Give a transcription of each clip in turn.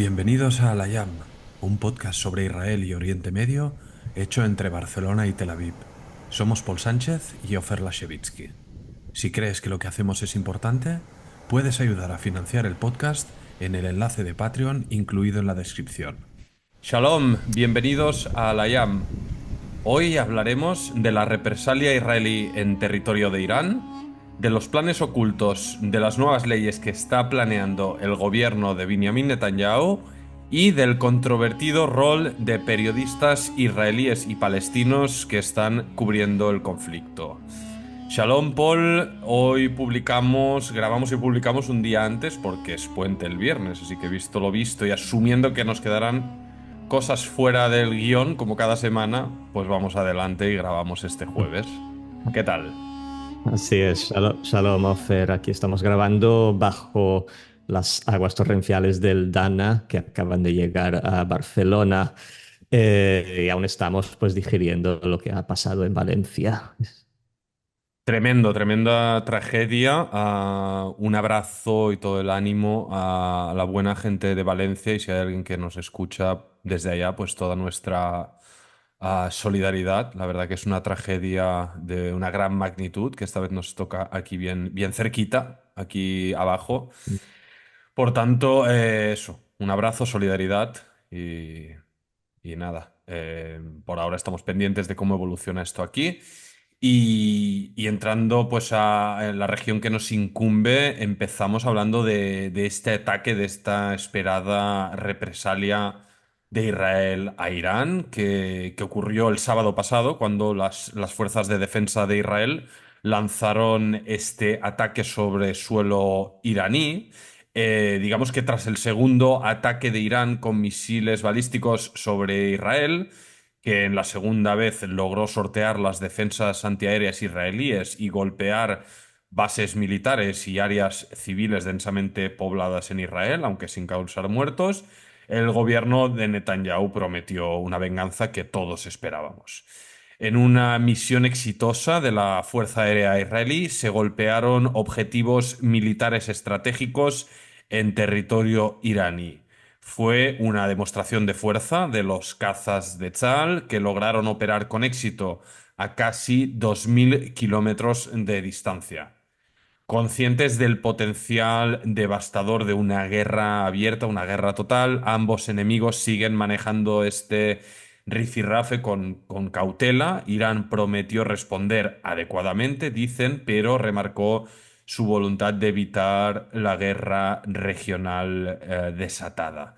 Bienvenidos a Al-Ayam, un podcast sobre Israel y Oriente Medio hecho entre Barcelona y Tel Aviv. Somos Paul Sánchez y Ofer Lashevitsky. Si crees que lo que hacemos es importante, puedes ayudar a financiar el podcast en el enlace de Patreon incluido en la descripción. Shalom, bienvenidos a Al-Ayam. Hoy hablaremos de la represalia israelí en territorio de Irán, de los planes ocultos de las nuevas leyes que está planeando el gobierno de Benjamin Netanyahu y del controvertido rol de periodistas israelíes y palestinos que están cubriendo el conflicto. Shalom Paul, hoy grabamos y publicamos un día antes porque es puente el viernes, así que visto lo visto y asumiendo que nos quedarán cosas fuera del guión como cada semana, pues vamos adelante y grabamos este jueves. ¿Qué tal? Así es, Shalom Ofer. Aquí estamos grabando bajo las aguas torrenciales del Dana que acaban de llegar a Barcelona, y aún estamos pues digiriendo lo que ha pasado en Valencia. Tremenda tragedia. Un abrazo y todo el ánimo a la buena gente de Valencia y si hay alguien que nos escucha desde allá, pues toda nuestra solidaridad. La verdad que es una tragedia de una gran magnitud que esta vez nos toca aquí bien cerquita, aquí abajo. Por tanto, eso, un abrazo, solidaridad y, y nada. Por ahora estamos pendientes de cómo evoluciona esto aquí. Y entrando pues en la región que nos incumbe, empezamos hablando de este ataque, de esta esperada represalia de Israel a Irán, que ocurrió el sábado pasado, cuando las fuerzas de defensa de Israel lanzaron este ataque sobre suelo iraní. Digamos que tras el segundo ataque de Irán con misiles balísticos sobre Israel, que en la segunda vez logró sortear las defensas antiaéreas israelíes y golpear bases militares y áreas civiles densamente pobladas en Israel, aunque sin causar muertos, el gobierno de Netanyahu prometió una venganza que todos esperábamos. En una misión exitosa de la Fuerza Aérea israelí se golpearon objetivos militares estratégicos en territorio iraní. Fue una demostración de fuerza de los cazas de Tzal que lograron operar con éxito a casi 2.000 kilómetros de distancia. Conscientes del potencial devastador de una guerra abierta, una guerra total, ambos enemigos siguen manejando este rifirrafe con cautela. Irán prometió responder adecuadamente, dicen, pero remarcó su voluntad de evitar la guerra regional desatada.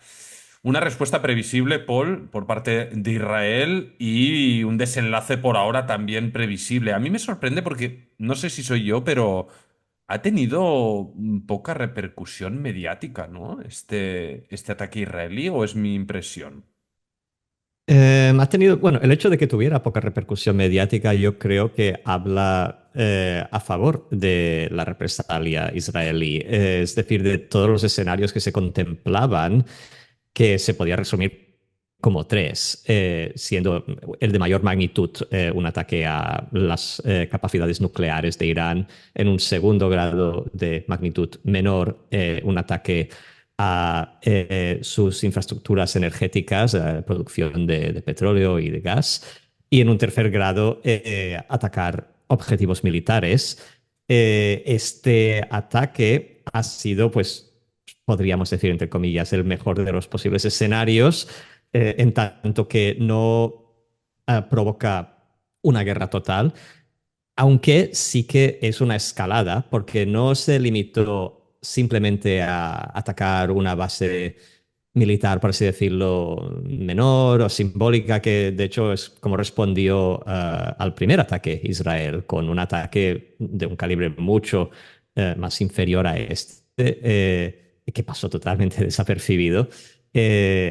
Una respuesta previsible, Paul, por parte de Israel y un desenlace por ahora también previsible. A mí me sorprende porque no sé si soy yo, pero ha tenido poca repercusión mediática, ¿no? Este ataque israelí, ¿o es mi impresión? Ha tenido, bueno, el hecho de que tuviera poca repercusión mediática, yo creo que habla a favor de la represalia israelí. Es decir, de todos los escenarios que se contemplaban, que se podía resumir como tres, siendo el de mayor magnitud un ataque a las capacidades nucleares de Irán, en un segundo grado de magnitud menor, un ataque a sus infraestructuras energéticas, producción de petróleo y de gas, y en un tercer grado atacar objetivos militares. Este ataque ha sido, pues, podríamos decir, entre comillas, el mejor de los posibles escenarios, en tanto que no provoca una guerra total, aunque sí que es una escalada, porque no se limitó simplemente a atacar una base militar, por así decirlo, menor o simbólica, que de hecho es como respondió al primer ataque Israel, con un ataque de un calibre mucho más inferior a este, que pasó totalmente desapercibido.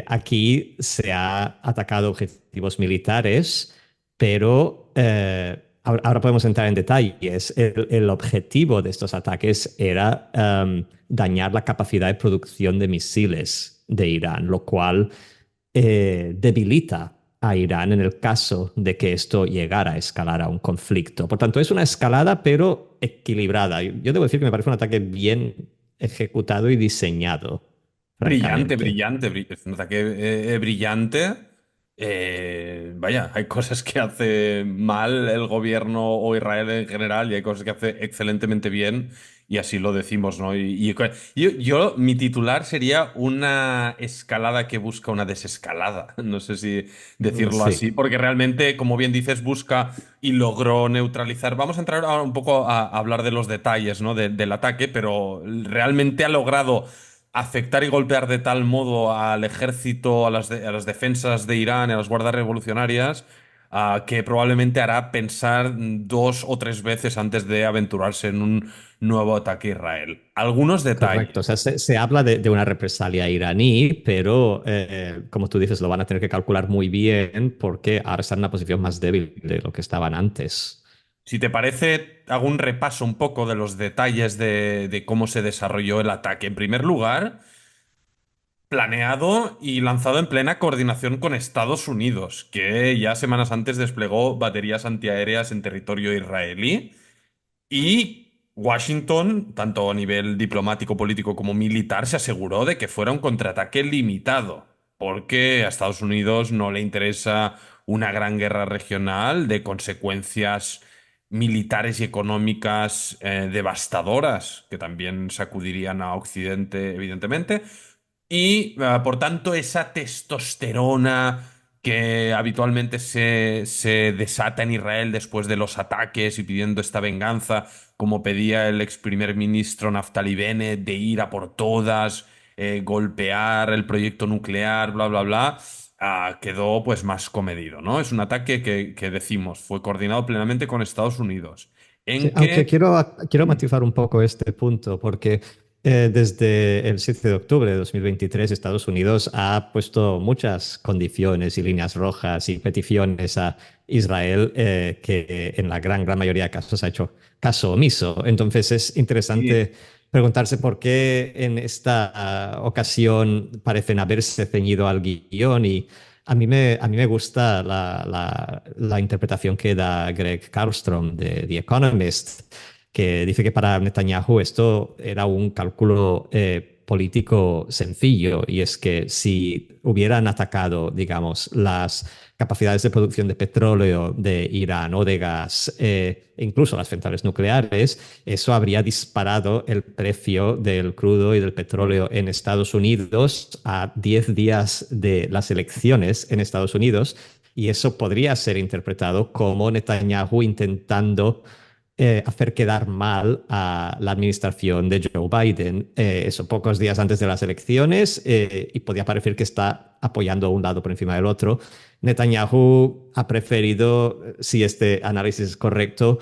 Aquí se ha atacado objetivos militares, pero ahora podemos entrar en detalles. El objetivo de estos ataques era dañar la capacidad de producción de misiles de Irán, lo cual debilita a Irán en el caso de que esto llegara a escalar a un conflicto. Por tanto, es una escalada, pero equilibrada. Yo debo decir que me parece un ataque bien ejecutado y diseñado. Brillante, francamente. brillante, es un ataque brillante. Vaya, hay cosas que hace mal el gobierno o Israel en general y hay cosas que hace excelentemente bien y así lo decimos, ¿no? Mi titular sería una escalada que busca una desescalada. No sé si decirlo así, Sí. porque realmente, como bien dices, busca y logró neutralizar. Vamos a entrar ahora un poco a hablar de los detalles, ¿no? Del ataque, pero realmente ha logrado afectar y golpear de tal modo al ejército, a las defensas de Irán, a las guardias revolucionarias, que probablemente hará pensar dos o tres veces antes de aventurarse en un nuevo ataque a Israel. Algunos Correcto, o detalles. sea, se habla de una represalia iraní, pero como tú dices, lo van a tener que calcular muy bien porque ahora están en una posición más débil de lo que estaban antes. Si te parece, hago un repaso un poco de los detalles de cómo se desarrolló el ataque. En primer lugar, planeado y lanzado en plena coordinación con Estados Unidos, que ya semanas antes desplegó baterías antiaéreas en territorio israelí. Y Washington, tanto a nivel diplomático, político como militar, se aseguró de que fuera un contraataque limitado, porque a Estados Unidos no le interesa una gran guerra regional de consecuencias militares y económicas devastadoras, que también sacudirían a Occidente, evidentemente. Y por tanto, esa testosterona que habitualmente se desata en Israel después de los ataques y pidiendo esta venganza, como pedía el ex primer ministro Naftali Bennett, de ir a por todas, golpear el proyecto nuclear, bla, bla, bla, quedó pues más comedido, ¿no? Es un ataque que decimos, fue coordinado plenamente con Estados Unidos, Sí, en aunque que... quiero matizar un poco este punto, porque desde el 7 de octubre de 2023 Estados Unidos ha puesto muchas condiciones y líneas rojas y peticiones a Israel que en la gran mayoría de casos ha hecho caso omiso. Entonces es Sí, interesante preguntarse por qué en esta ocasión parecen haberse ceñido al guión y a mí me gusta la interpretación que da Greg Carlstrom de The Economist, que dice que para Netanyahu esto era un cálculo político sencillo, y es que si hubieran atacado, digamos, las capacidades de producción de petróleo de Irán o de gas, e incluso las centrales nucleares, eso habría disparado el precio del crudo y del petróleo en Estados Unidos a 10 días de las elecciones en Estados Unidos, y eso podría ser interpretado como Netanyahu intentando hacer quedar mal a la administración de Joe Biden. Eso pocos días antes de las elecciones, y podía parecer que está apoyando a un lado por encima del otro. Netanyahu ha preferido, si este análisis es correcto,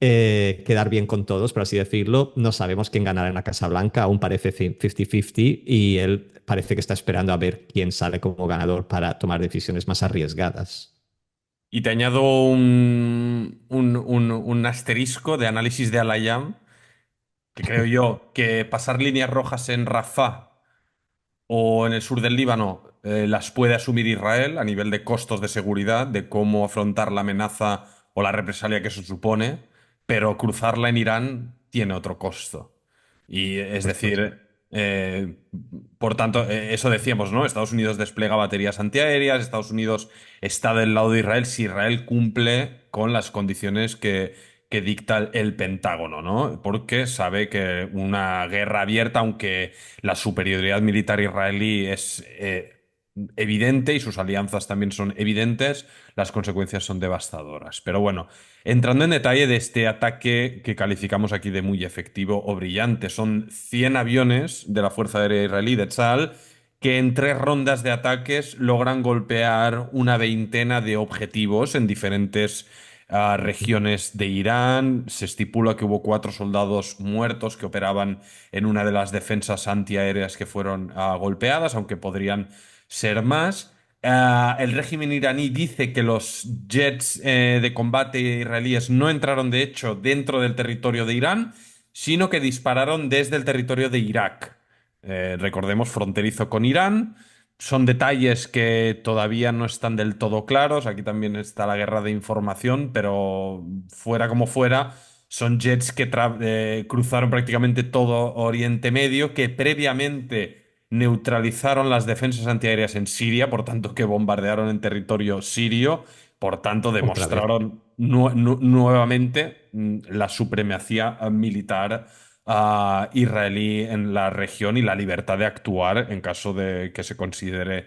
quedar bien con todos, por así decirlo. No sabemos quién ganará en la Casa Blanca, aún parece 50-50, y él parece que está esperando a ver quién sale como ganador para tomar decisiones más arriesgadas. y te añado un asterisco de análisis de Al-Ayam, que creo yo que pasar líneas rojas en Rafah o en el sur del Líbano las puede asumir Israel a nivel de costos de seguridad, de cómo afrontar la amenaza o la represalia que eso supone, pero cruzarla en Irán tiene otro costo. Y es Por supuesto. decir, por tanto, eso decíamos, ¿no? Estados Unidos despliega baterías antiaéreas, Estados Unidos está del lado de Israel si Israel cumple con las condiciones que dicta el Pentágono, ¿no? Porque sabe que una guerra abierta, aunque la superioridad militar israelí es evidente y sus alianzas también son evidentes, las consecuencias son devastadoras. Pero bueno, entrando en detalle de este ataque que calificamos aquí de muy efectivo o brillante, son 100 aviones de la Fuerza Aérea Israelí, de Tzal, que en tres rondas de ataques logran golpear una veintena de objetivos en diferentes regiones de Irán. Se estipula que hubo cuatro soldados muertos que operaban en una de las defensas antiaéreas que fueron golpeadas, aunque podrían ser más. El régimen iraní dice que los jets de combate israelíes no entraron, de hecho, dentro del territorio de Irán, sino que dispararon desde el territorio de Irak. Recordemos, fronterizo con Irán. Son detalles que todavía no están del todo claros. Aquí también está la guerra de información, pero fuera como fuera, son jets que cruzaron prácticamente todo Oriente Medio, que previamente neutralizaron las defensas antiaéreas en Siria, por tanto que bombardearon en territorio sirio, por tanto Otra vez. demostraron nuevamente la supremacía militar israelí en la región y la libertad de actuar en caso de que se considere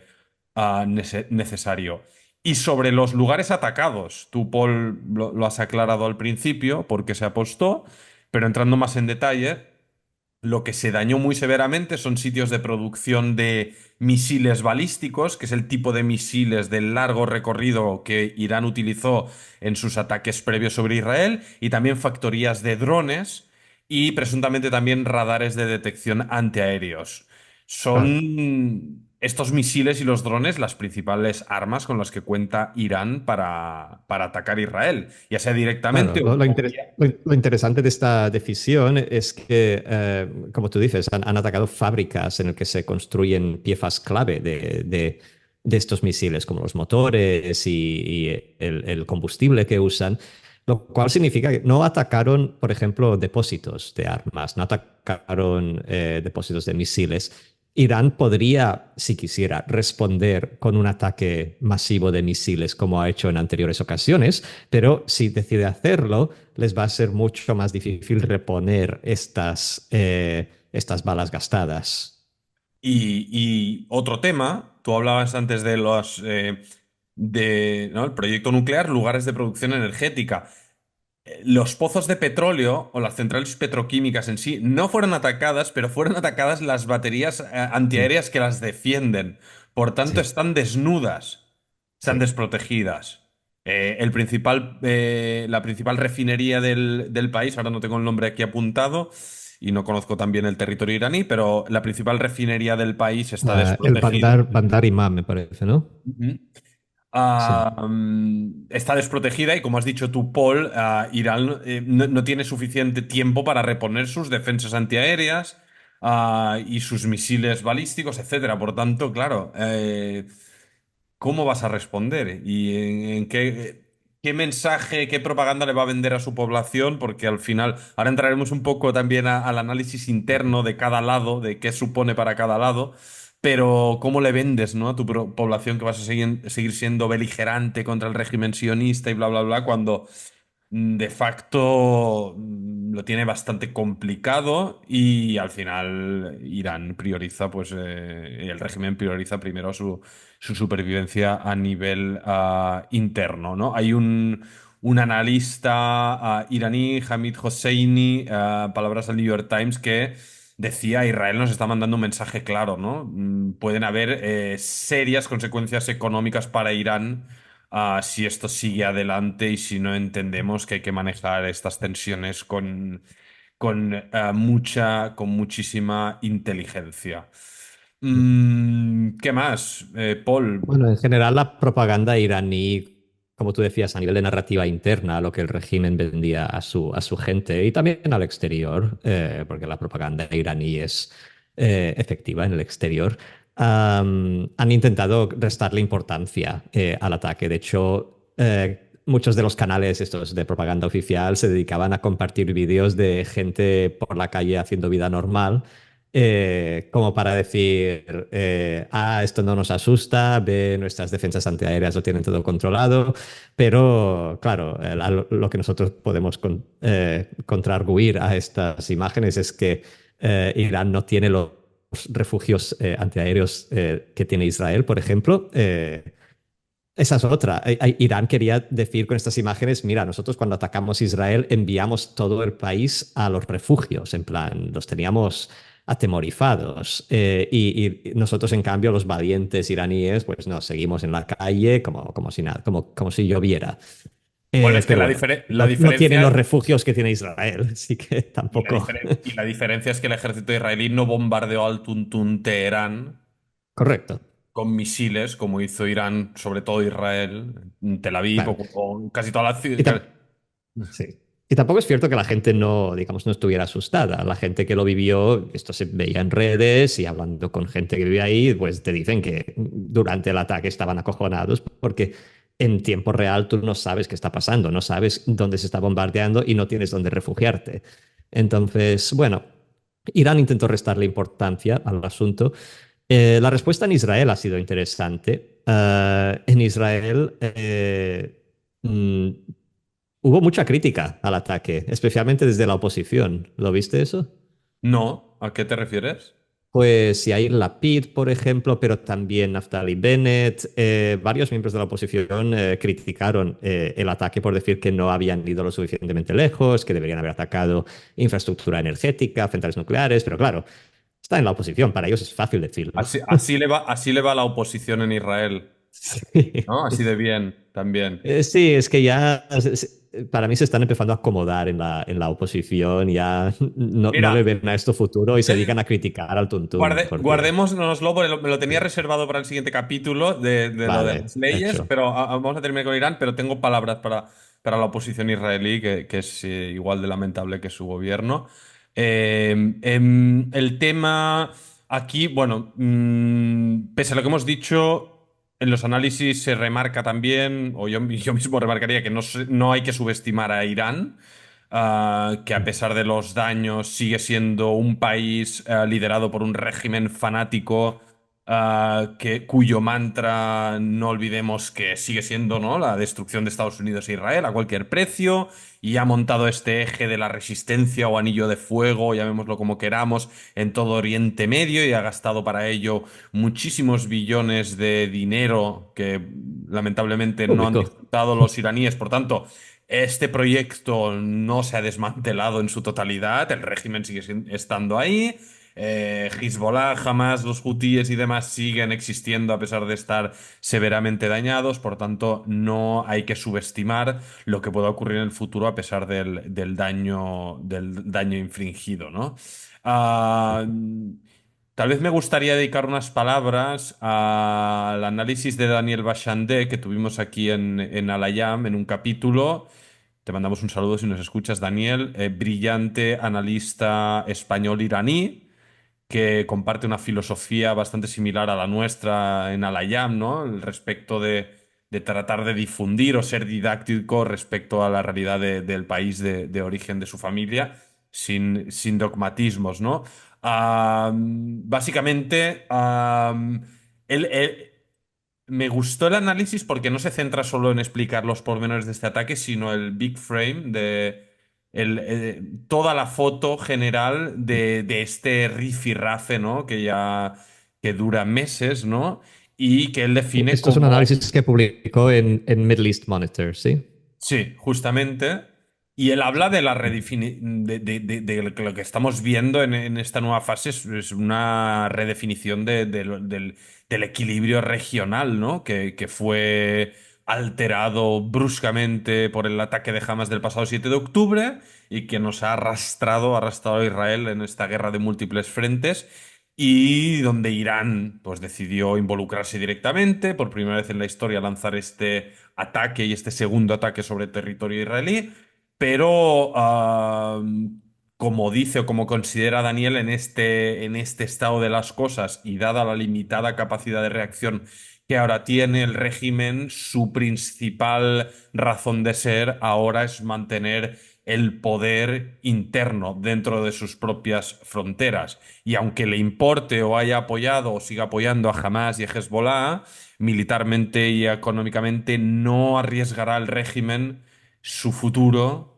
necesario. Y sobre los lugares atacados, tú, Paul, lo has aclarado al principio porque se apostó, pero entrando más en detalle, lo que se dañó muy severamente son sitios de producción de misiles balísticos, que es el tipo de misiles de largo recorrido que Irán utilizó en sus ataques previos sobre Israel, y también factorías de drones y presuntamente también radares de detección antiaéreos. Claro. Son estos misiles y los drones las principales armas con las que cuenta Irán para atacar Israel, ya sea Claro, directamente lo o vía. lo interesante de esta decisión es que, como tú dices, han atacado fábricas en las que se construyen piezas clave de estos misiles, como los motores y el combustible que usan, lo cual significa que no atacaron, por ejemplo, depósitos de armas, no atacaron depósitos de misiles. Irán podría, si quisiera, responder con un ataque masivo de misiles como ha hecho en anteriores ocasiones, pero si decide hacerlo, les va a ser mucho más difícil reponer estas balas gastadas. Y otro tema, tú hablabas antes de ¿no? El proyecto nuclear, lugares de producción energética. Los pozos de petróleo o las centrales petroquímicas en sí no fueron atacadas, pero fueron atacadas las baterías Mm. antiaéreas que las defienden. Por tanto, Sí, están desnudas, están sí. desprotegidas. La principal refinería del país, ahora no tengo el nombre aquí apuntado y no conozco también el territorio iraní, pero la principal refinería del país está El desprotegida. Bandar Imam, me parece, ¿no? Ujú. Sí. Está desprotegida y, como has dicho tú, Paul, Irán no tiene suficiente tiempo para reponer sus defensas antiaéreas y sus misiles balísticos, etcétera. Por tanto, claro, ¿cómo vas a responder? ¿Y en qué mensaje, qué propaganda le va a vender a su población? Porque al final, ahora entraremos un poco también al análisis interno de cada lado, de qué supone para cada lado. Pero ¿cómo le vendes, ¿no? A tu población que vas a seguir siendo beligerante contra el régimen sionista y bla, bla, bla, cuando de facto lo tiene bastante complicado y al final Irán prioriza, pues el régimen prioriza primero su supervivencia a nivel interno, ¿no? Hay un analista iraní, Hamid Hosseini, palabras al New York Times, que decía: Israel nos está mandando un mensaje claro, ¿no? Pueden haber serias consecuencias económicas para Irán si esto sigue adelante y si no entendemos que hay que manejar estas tensiones con muchísima inteligencia. ¿Qué más, Paul? Bueno, en general la propaganda iraní, como tú decías, a nivel de narrativa interna, lo que el régimen vendía a su gente y también al exterior, porque la propaganda iraní es efectiva en el exterior, han intentado restarle importancia al ataque. De hecho, muchos de los canales estos de propaganda oficial se dedicaban a compartir vídeos de gente por la calle haciendo vida normal, como para decir, esto no nos asusta, ve, nuestras defensas antiaéreas lo tienen todo controlado, pero claro, lo que nosotros podemos contraarguir a estas imágenes es que Irán no tiene los refugios antiaéreos que tiene Israel, por ejemplo. Esa es otra. Irán quería decir con estas imágenes, mira, nosotros cuando atacamos Israel enviamos todo el país a los refugios, en plan, los teníamos atemorizados. Y nosotros, en cambio, los valientes iraníes, pues no, seguimos en la calle como si nada, como si lloviera. Bueno, es que Pero bueno, la no tienen los diferencia refugios que tiene Israel, así que tampoco. y la diferencia es que el ejército israelí no bombardeó al Tuntún Teherán Correcto. con misiles, como hizo Irán, sobre todo Israel, Tel Aviv Claro. o casi toda la Y, ciudad. sí. Y tampoco es cierto que la gente no, digamos, no estuviera asustada. La gente que lo vivió, esto se veía en redes y hablando con gente que vive ahí, pues te dicen que durante el ataque estaban acojonados porque en tiempo real tú no sabes qué está pasando, no sabes dónde se está bombardeando y no tienes dónde refugiarte. Entonces, bueno, Irán intentó restarle importancia al asunto, La respuesta en Israel ha sido interesante. En Israel mm, hubo mucha crítica al ataque, especialmente desde la oposición. ¿Lo viste eso? No, ¿a qué te refieres? Pues Yair Lapid, por ejemplo, pero también Naftali Bennett, varios miembros de la oposición criticaron el ataque por decir que no habían ido lo suficientemente lejos, que deberían haber atacado infraestructura energética, centrales nucleares, pero claro, está en la oposición, para ellos es fácil decirlo. Así le va a la oposición en Israel, Sí. ¿no? Así de bien, también. Sí, es que ya para mí se están empezando a acomodar en la oposición, ya no le Mira, ven a esto futuro y se dedican eh, a criticar al tuntún, porque, guardémonoslo, porque me lo tenía sí. reservado para el siguiente capítulo de lo de las Vale, leyes, hecho. pero vamos a terminar con Irán, pero tengo palabras para la oposición israelí, que es igual de lamentable que su gobierno. El tema aquí, bueno, pese a lo que hemos dicho, en los análisis se remarca también, o yo mismo remarcaría que no hay que subestimar a Irán, que a pesar de los daños sigue siendo un país liderado por un régimen fanático, cuyo mantra, no olvidemos que sigue siendo, ¿no?, la destrucción de Estados Unidos e Israel a cualquier precio, y ha montado este eje de la resistencia o anillo de fuego, llamémoslo como queramos, en todo Oriente Medio, y ha gastado para ello muchísimos billones de dinero que lamentablemente no han Público. disfrutado los iraníes. Por tanto, este proyecto no se ha desmantelado en su totalidad, el régimen sigue estando ahí. Hezbollah, Hamas, los hutíes y demás siguen existiendo a pesar de estar severamente dañados, por tanto no hay que subestimar lo que pueda ocurrir en el futuro a pesar del daño infringido, ¿no? Ah, Tal vez me gustaría dedicar unas palabras al análisis de Daniel Bachandé que tuvimos aquí en Al-Ayam, en un capítulo. Te mandamos un saludo si nos escuchas, Daniel. Brillante analista español-iraní que comparte una filosofía bastante similar a la nuestra en Al-Ayam, ¿no? El respecto de tratar de difundir o ser didáctico respecto a la realidad del país de origen de su familia, sin dogmatismos, ¿no? Básicamente, él, me gustó el análisis porque no se centra solo en explicar los pormenores de este ataque, sino el big frame toda la foto general de este rifirrafe, ¿no? Que dura meses, ¿no? Y que él define Esto es un como análisis que publicó en Middle East Monitor, ¿sí? sí, justamente. Y él habla de la de lo que estamos viendo en esta nueva fase es una redefinición del equilibrio regional, ¿no? Que fue alterado bruscamente por el ataque de Hamas del pasado 7 de octubre y que nos ha arrastrado a Israel en esta guerra de múltiples frentes y donde Irán pues decidió involucrarse directamente, por primera vez en la historia lanzar este ataque y este segundo ataque sobre territorio israelí, pero como dice o como considera Daniel en este estado de las cosas y dada la limitada capacidad de reacción que ahora tiene el régimen, su principal razón de ser ahora es mantener el poder interno dentro de sus propias fronteras. Y aunque le importe o haya apoyado o siga apoyando a Hamas y a Hezbollah, militarmente y económicamente no arriesgará el régimen su futuro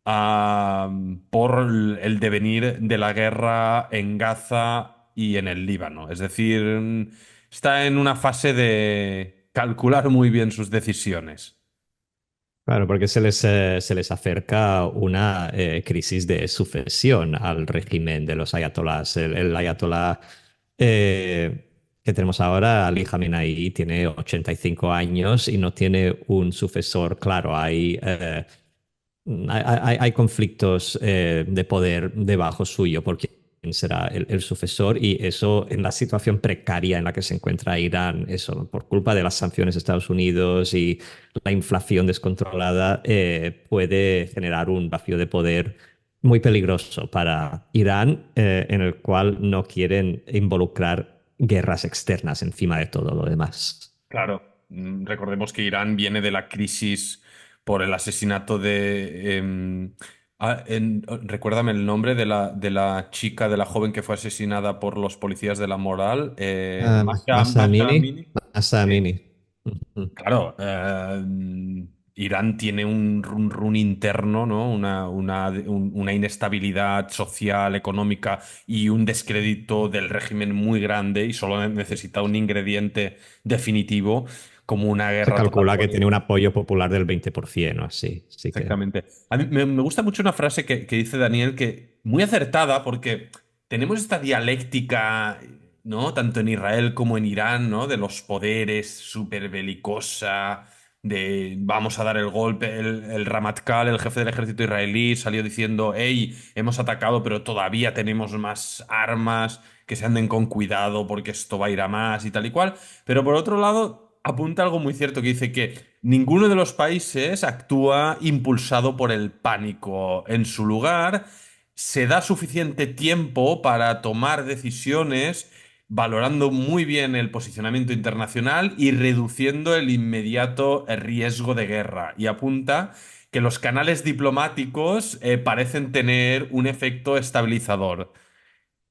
por el devenir de la guerra en Gaza y en el Líbano. Es decir, está en una fase de calcular muy bien sus decisiones. Claro, porque se les acerca una crisis de sucesión al régimen de los ayatolás. El ayatolá que tenemos ahora, Ali Khamenei, tiene 85 años y no tiene un sucesor claro. Hay conflictos de poder debajo suyo por quién será el sucesor y eso en la situación precaria en la que se encuentra Irán, eso por culpa de las sanciones de Estados Unidos y la inflación descontrolada, puede generar un vacío de poder muy peligroso para Irán, en el cual no quieren involucrar guerras externas encima de todo lo demás. Claro, recordemos que Irán viene de la crisis por el asesinato Recuérdame el nombre de la chica, de la joven que fue asesinada por los policías de la moral. Masa Masha Amini. Amini. Masa Sí. Amini. Ujú. Claro, Irán tiene un run run interno, ¿no? Una inestabilidad social, económica y un descrédito del régimen muy grande y solo necesita un ingrediente definitivo como una Se guerra total calcula por que tiene el... un apoyo popular del 20%, así. Así que Exactamente. A mí me gusta mucho una frase que dice Daniel, que muy acertada, porque tenemos esta dialéctica, ¿no? Tanto en Israel como en Irán, ¿no? De los poderes, súper belicosa, de vamos a dar el golpe. El Ramatkal, el jefe del ejército israelí, salió diciendo, hey, hemos atacado, pero todavía tenemos más armas, que se anden con cuidado porque esto va a ir a más y tal y cual. Pero por otro lado, apunta algo muy cierto que dice que ninguno de los países actúa impulsado por el pánico. En su lugar, se da suficiente tiempo para tomar decisiones valorando muy bien el posicionamiento internacional y reduciendo el inmediato riesgo de guerra. Y apunta que los canales diplomáticos parecen tener un efecto estabilizador.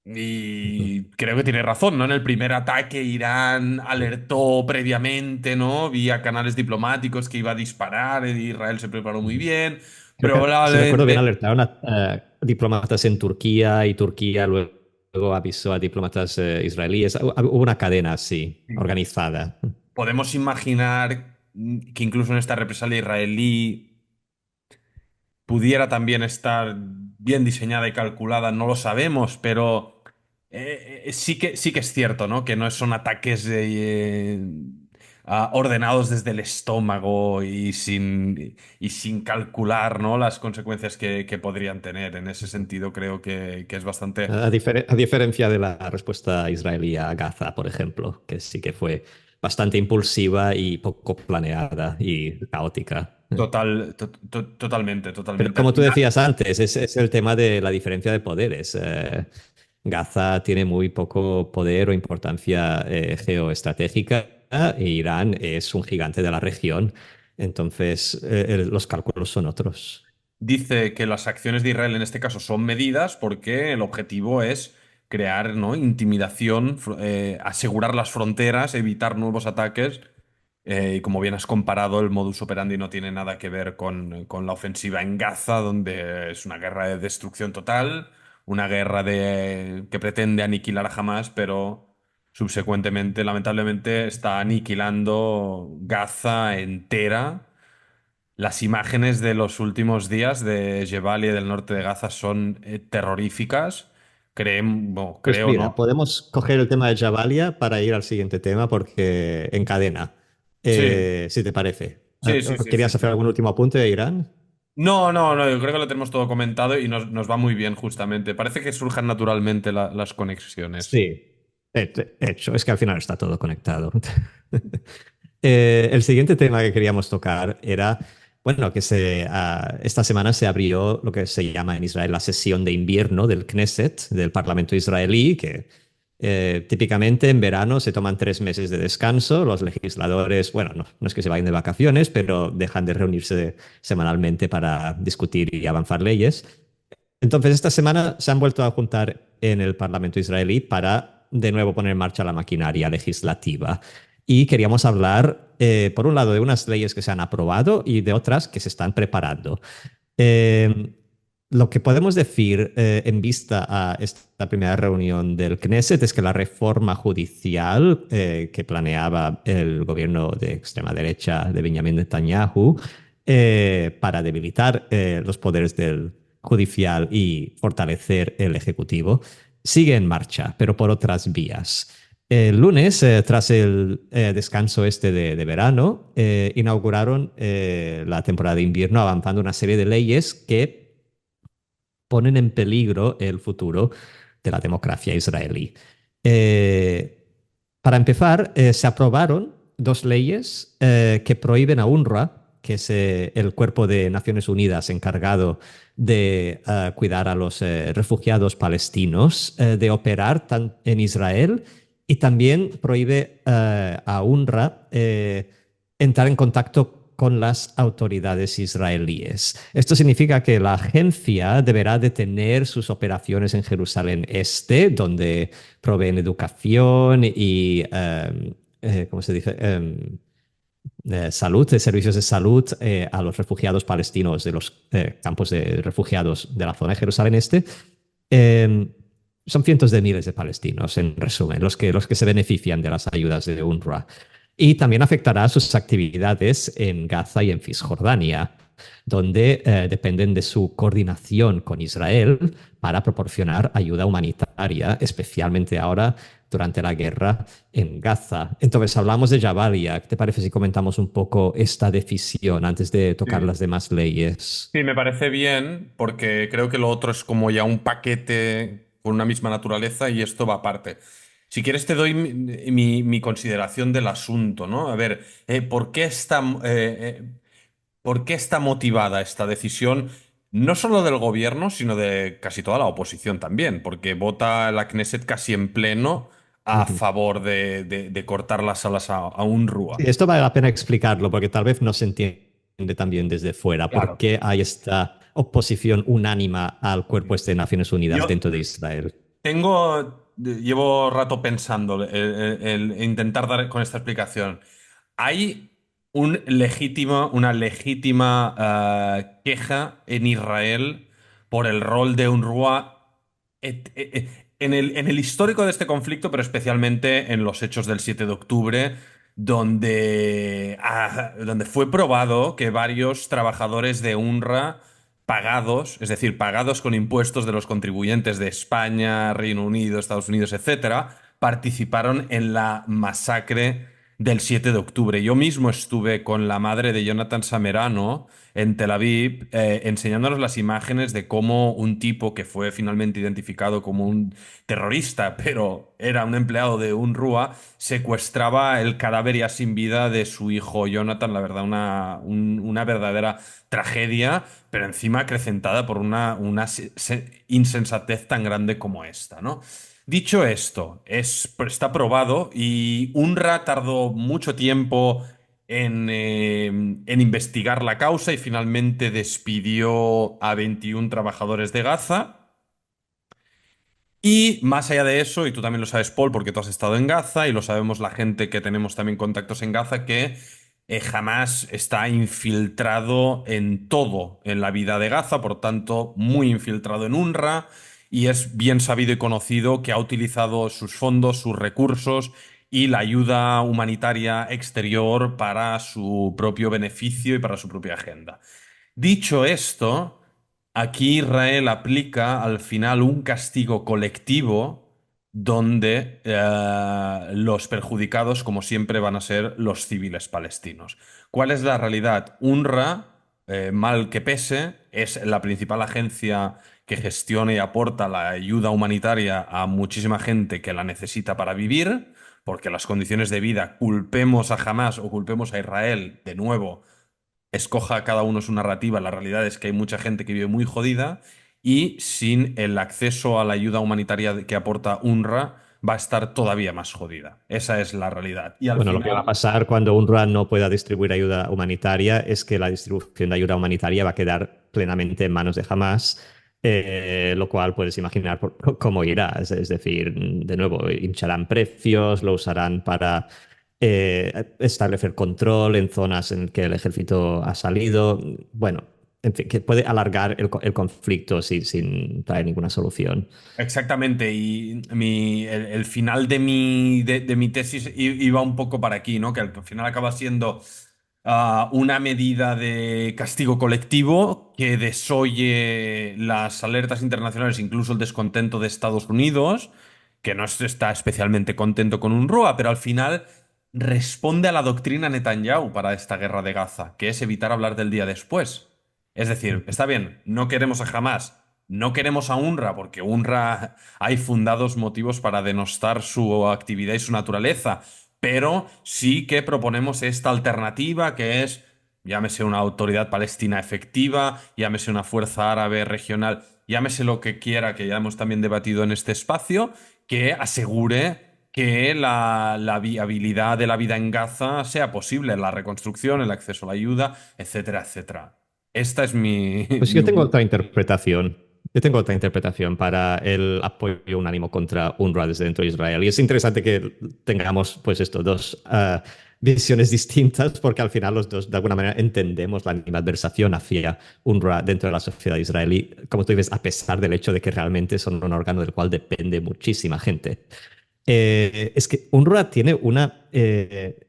ujú. Y creo que tiene razón, ¿no? En el primer ataque Irán alertó previamente, ¿no? Vía canales diplomáticos que iba a disparar, y Israel se preparó muy bien. Creo que, si recuerdo bien, Probablemente... alertaron a diplomatas en Turquía y Turquía luego avisó a diplomatas israelíes. Hubo una cadena así, organizada. Podemos imaginar que incluso en esta represalia israelí pudiera también estar bien diseñada y calculada, no lo sabemos, pero sí que es cierto, ¿no? Que no son ataques ordenados desde el estómago y sin calcular, ¿no? Las consecuencias que podrían tener. En ese sentido, creo que es bastante A diferencia de la respuesta israelí a Gaza, por ejemplo, que sí que fue bastante impulsiva y poco planeada y caótica. totalmente, Pero totalmente. Al como tú final, decías antes, es el tema de la diferencia de poderes. Gaza tiene muy poco poder o importancia geoestratégica e Irán es un gigante de la región. Entonces, los cálculos son otros. dice que las acciones de Israel en este caso son medidas porque el objetivo es crear, ¿no? Intimidación, asegurar las fronteras, evitar nuevos ataques. Y como bien has comparado, el modus operandi no tiene nada que ver con la ofensiva en Gaza, donde es una guerra de destrucción total, una guerra que pretende aniquilar a Hamas, pero subsecuentemente, lamentablemente, está aniquilando Gaza entera. Las imágenes de los últimos días de Jebali del norte de Gaza son terroríficas. Bueno, Pues creo, mira, ¿no? podemos coger el tema de Jabalia para ir al siguiente tema porque encadena, Sí, si te parece. sí, sí, sí, sí, ¿Querías hacer sí. algún último apunte de Irán? No, no, no, yo creo que lo tenemos todo comentado y nos va muy bien, justamente. Parece que surjan naturalmente las conexiones. Sí, hecho, es que al final está todo conectado. El siguiente tema que queríamos tocar era, bueno, esta semana se abrió lo que se llama en Israel la sesión de invierno del Knesset, del Parlamento israelí, que típicamente en verano se toman 3 meses de descanso. Los legisladores, bueno, no es que se vayan de vacaciones, pero dejan de reunirse semanalmente para discutir y avanzar leyes. Entonces, esta semana se han vuelto a juntar en el Parlamento israelí para de nuevo poner en marcha la maquinaria legislativa. Y queríamos hablar, por un lado, de unas leyes que se han aprobado y de otras que se están preparando. Eh, lo que podemos decir en vista a esta primera reunión del Knesset es que la reforma judicial que planeaba el gobierno de extrema derecha de Benjamin Netanyahu para debilitar los poderes del judicial y fortalecer el ejecutivo sigue en marcha, pero por otras vías. El lunes, tras el descanso este de verano, inauguraron la temporada de invierno avanzando una serie de leyes que ponen en peligro el futuro de la democracia israelí. Eh, para empezar, se aprobaron dos leyes que prohíben a UNRWA, que es el cuerpo de Naciones Unidas encargado de cuidar a los refugiados palestinos, de operar en Israel y también prohíbe a UNRWA entrar en contacto con las autoridades israelíes. Esto significa que la agencia deberá detener sus operaciones en Jerusalén Este, donde proveen educación y, ¿cómo se dice? Salud, de servicios de salud a los refugiados palestinos de los campos de refugiados de la zona de Jerusalén Este. Eh, Son cientos de miles de palestinos, en resumen, los que se benefician de las ayudas de UNRWA. Y también afectará sus actividades en Gaza y en Cisjordania, donde dependen de su coordinación con Israel para proporcionar ayuda humanitaria, especialmente ahora durante la guerra en Gaza. Entonces, hablamos de Jabalia. ¿Qué te parece si comentamos un poco esta decisión antes de tocar Sí. las demás leyes? Sí, me parece bien porque creo que lo otro es como ya un paquete con una misma naturaleza y esto va aparte. Si quieres te doy mi consideración del asunto, ¿no? A ver, ¿por qué está motivada esta decisión? No solo del gobierno, sino de casi toda la oposición también, porque vota la Knesset casi en pleno a Ujú. favor de cortar las alas a Sí, UNRWA. esto vale la pena explicarlo porque tal vez no se entiende también desde fuera por Claro. qué hay esta oposición unánima al cuerpo este de Naciones Unidas Yo, dentro de Israel. llevo rato pensando el intentar dar con esta explicación. Hay una legítima queja en Israel por el rol de UNRWA en el histórico de este conflicto, pero especialmente en los hechos del 7 de octubre, donde fue probado que varios trabajadores de UNRWA pagados, es decir, pagados con impuestos de los contribuyentes de España, Reino Unido, Estados Unidos, etcétera, participaron en la masacre del 7 de octubre. Yo mismo estuve con la madre de Jonathan Samerano en Tel Aviv, enseñándonos las imágenes de cómo un tipo que fue finalmente identificado como un terrorista, pero era un empleado de UNRWA, secuestraba el cadáver ya sin vida de su hijo Jonathan. La verdad, una verdadera tragedia, pero encima acrecentada por una insensatez tan grande como esta, ¿no? Dicho esto, está probado y UNRWA tardó mucho tiempo en investigar la causa y finalmente despidió a 21 trabajadores de Gaza. Y más allá de eso, y tú también lo sabes, Paul, porque tú has estado en Gaza y lo sabemos la gente que tenemos también contactos en Gaza, que Hamas está infiltrado en todo en la vida de Gaza, por tanto, muy infiltrado en UNRWA, y es bien sabido y conocido que ha utilizado sus fondos, sus recursos y la ayuda humanitaria exterior para su propio beneficio y para su propia agenda. Dicho esto, aquí Israel aplica al final un castigo colectivo donde los perjudicados, como siempre, van a ser los civiles palestinos. ¿Cuál es la realidad? UNRWA, mal que pese, es la principal agencia que gestiona y aporta la ayuda humanitaria a muchísima gente que la necesita para vivir, porque las condiciones de vida, culpemos a Hamas o culpemos a Israel, de nuevo escoja cada uno su narrativa, la realidad es que hay mucha gente que vive muy jodida y sin el acceso a la ayuda humanitaria que aporta UNRWA va a estar todavía más jodida. Esa es la realidad. Y al Bueno, lo que va a final, pasar cuando UNRWA no pueda distribuir ayuda humanitaria es que la distribución de ayuda humanitaria va a quedar plenamente en manos de Hamas, lo cual puedes imaginar cómo irá. Es decir, de nuevo, hincharán precios, lo usarán para establecer control en zonas en que el ejército ha salido. Bueno, en fin, que puede alargar el conflicto sin traer ninguna solución. exactamente, y el final de mi tesis iba un poco para aquí, ¿no? Que al final acaba siendo una medida de castigo colectivo que desoye las alertas internacionales, incluso el descontento de Estados Unidos, que no está especialmente contento con UNRWA, pero al final responde a la doctrina Netanyahu para esta guerra de Gaza, que es evitar hablar del día después. Es decir, está bien, no queremos a Hamas, no queremos a UNRWA, porque UNRWA hay fundados motivos para denostar su actividad y su naturaleza, pero sí que proponemos esta alternativa que es, llámese una autoridad palestina efectiva, llámese una fuerza árabe regional, llámese lo que quiera, que ya hemos también debatido en este espacio, que asegure que la viabilidad de la vida en Gaza sea posible, la reconstrucción, el acceso a la ayuda, etcétera, etcétera. Esta es mi, Pues mi yo tengo otra humilde. interpretación. Yo tengo otra interpretación para el apoyo unánimo contra UNRWA desde dentro de Israel. Y es interesante que tengamos, pues, estos dos visiones distintas, porque al final los dos, de alguna manera, entendemos la animadversación hacia UNRWA dentro de la sociedad israelí, como tú dices, a pesar del hecho de que realmente son un órgano del cual depende muchísima gente. Es que UNRWA tiene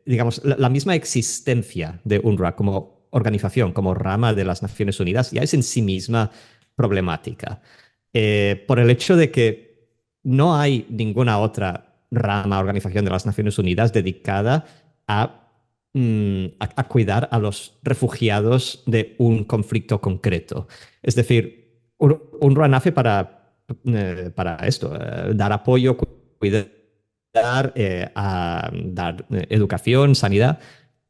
digamos, la misma existencia de UNRWA como organización, como rama de las Naciones Unidas, ya es en sí misma problemática. Por el hecho de que no hay ninguna otra rama, organización de las Naciones Unidas dedicada a cuidar a los refugiados de un conflicto concreto. Es decir, UNRWA nace para esto, dar apoyo, dar educación, sanidad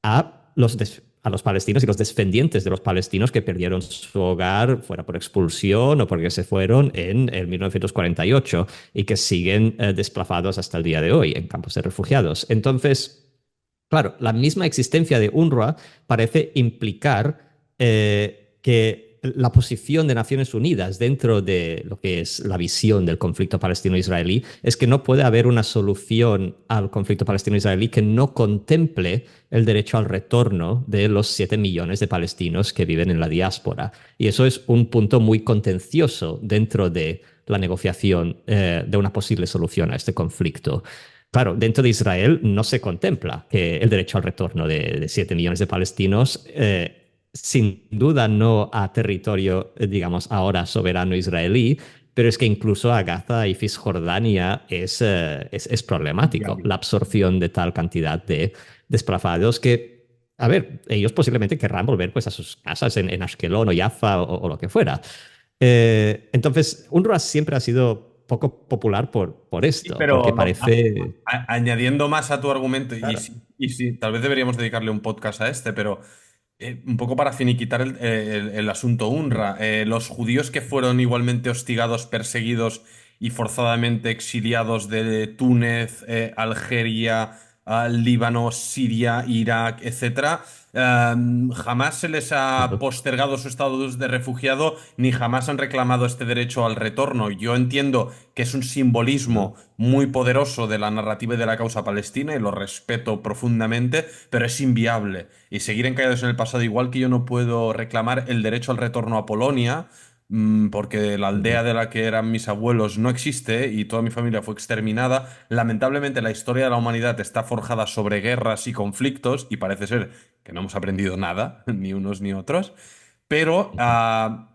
a los palestinos y los descendientes de los palestinos que perdieron su hogar, fuera por expulsión o porque se fueron en el 1948 y que siguen desplazados hasta el día de hoy en campos de refugiados. Entonces, claro, la misma existencia de UNRWA parece implicar que la posición de Naciones Unidas dentro de lo que es la visión del conflicto palestino-israelí es que no puede haber una solución al conflicto palestino-israelí que no contemple el derecho al retorno de los 7 millones de palestinos que viven en la diáspora. Y eso es un punto muy contencioso dentro de la negociación de una posible solución a este conflicto. Claro, dentro de Israel no se contempla que el derecho al retorno de 7 millones de palestinos, sin duda no a territorio, digamos, ahora soberano israelí, pero es que incluso a Gaza y Cisjordania es problemático la Viable. absorción de tal cantidad de desplazados que, a ver, ellos posiblemente querrán volver pues, a sus casas en Ashkelon o Jaffa o lo que fuera. Entonces, UNRWA siempre ha sido poco popular por Sí, esto, porque pero parece... añadiendo más a tu argumento, Claro. y sí, tal vez deberíamos dedicarle un podcast a este, pero un poco para finiquitar el asunto UNRWA, los judíos que fueron igualmente hostigados, perseguidos y forzadamente exiliados de Túnez, Algeria, Líbano, Siria, Irak, etcétera, jamás se les ha Claro. postergado su estatus de refugiado ni jamás han reclamado este derecho al retorno. Yo entiendo que es un Ujú. simbolismo muy poderoso de la narrativa y de la causa palestina y lo respeto profundamente, pero es inviable. Y seguir encallados en el pasado, igual que yo no puedo reclamar el derecho al retorno a Polonia, porque la Ujú. aldea de la que eran mis abuelos no existe y toda mi familia fue exterminada. Lamentablemente la historia de la humanidad está forjada sobre guerras y conflictos y parece ser que no hemos aprendido nada, ni unos ni otros. Pero Ujú.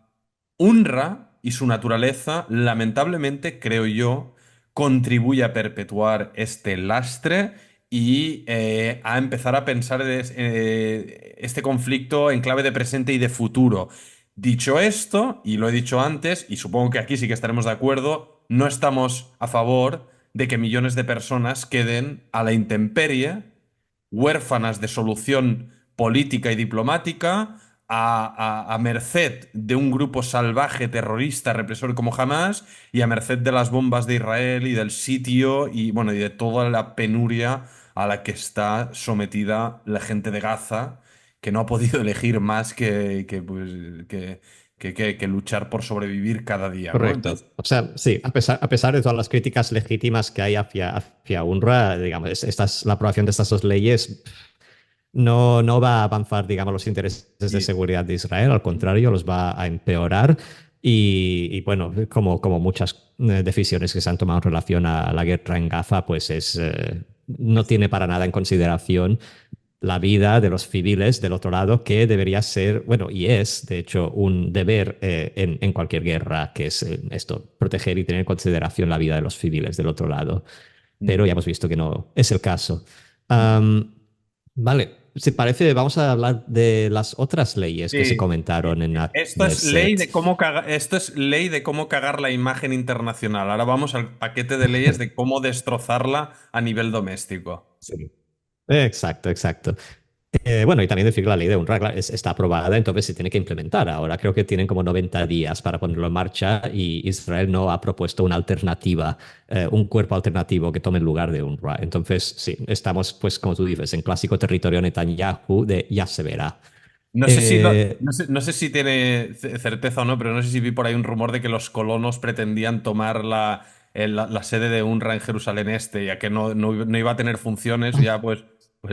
UNRWA y su naturaleza, lamentablemente, creo yo, contribuye a perpetuar este lastre y a empezar a pensar este conflicto en clave de presente y de futuro. Dicho esto, y lo he dicho antes, y supongo que aquí sí que estaremos de acuerdo, no estamos a favor de que millones de personas queden a la intemperie, huérfanas de solución política y diplomática, a merced de un grupo salvaje, terrorista, represor como Hamas, y a merced de las bombas de Israel y del sitio y, bueno, y de toda la penuria a la que está sometida la gente de Gaza, que no ha podido elegir más que luchar por sobrevivir cada día, ¿no? Correcto. Entonces, O sea, sí, a pesar de todas las críticas legítimas que hay hacia UNRWA, digamos, la aprobación de estas dos leyes no va a avanzar, digamos, los intereses de y, seguridad de Israel, al contrario, los va a empeorar. Bueno, como muchas decisiones que se han tomado en relación a la guerra en Gaza, pues no tiene para nada en consideración la vida de los civiles del otro lado, que debería ser, bueno, y es, de hecho, un deber en cualquier guerra, que es esto, proteger y tener en consideración la vida de los civiles del otro lado. Pero ya hemos visto que no es el caso. Am, vale, si parece, vamos a hablar de las otras leyes que se sí. comentaron en la Esto es ley Knesset. de cómo esto es ley de cómo cagar la imagen internacional. Ahora vamos al paquete de leyes de cómo destrozarla a nivel doméstico. Sí. Exacto, exacto. Bueno, y también decir que la ley de UNRWA claro, está aprobada, entonces se tiene que implementar. Ahora creo que tienen como 90 días para ponerlo en marcha y Israel no ha propuesto una alternativa, un cuerpo alternativo que tome el lugar de UNRWA. Entonces, sí, estamos, pues, como tú dices, en clásico territorio Netanyahu de ya se verá. No sé si Eh, no sé si tiene certeza o no, pero no sé si vi por ahí un rumor de que los colonos pretendían tomar la sede de UNRWA en Jerusalén Este, ya que no iba a tener funciones, ya pues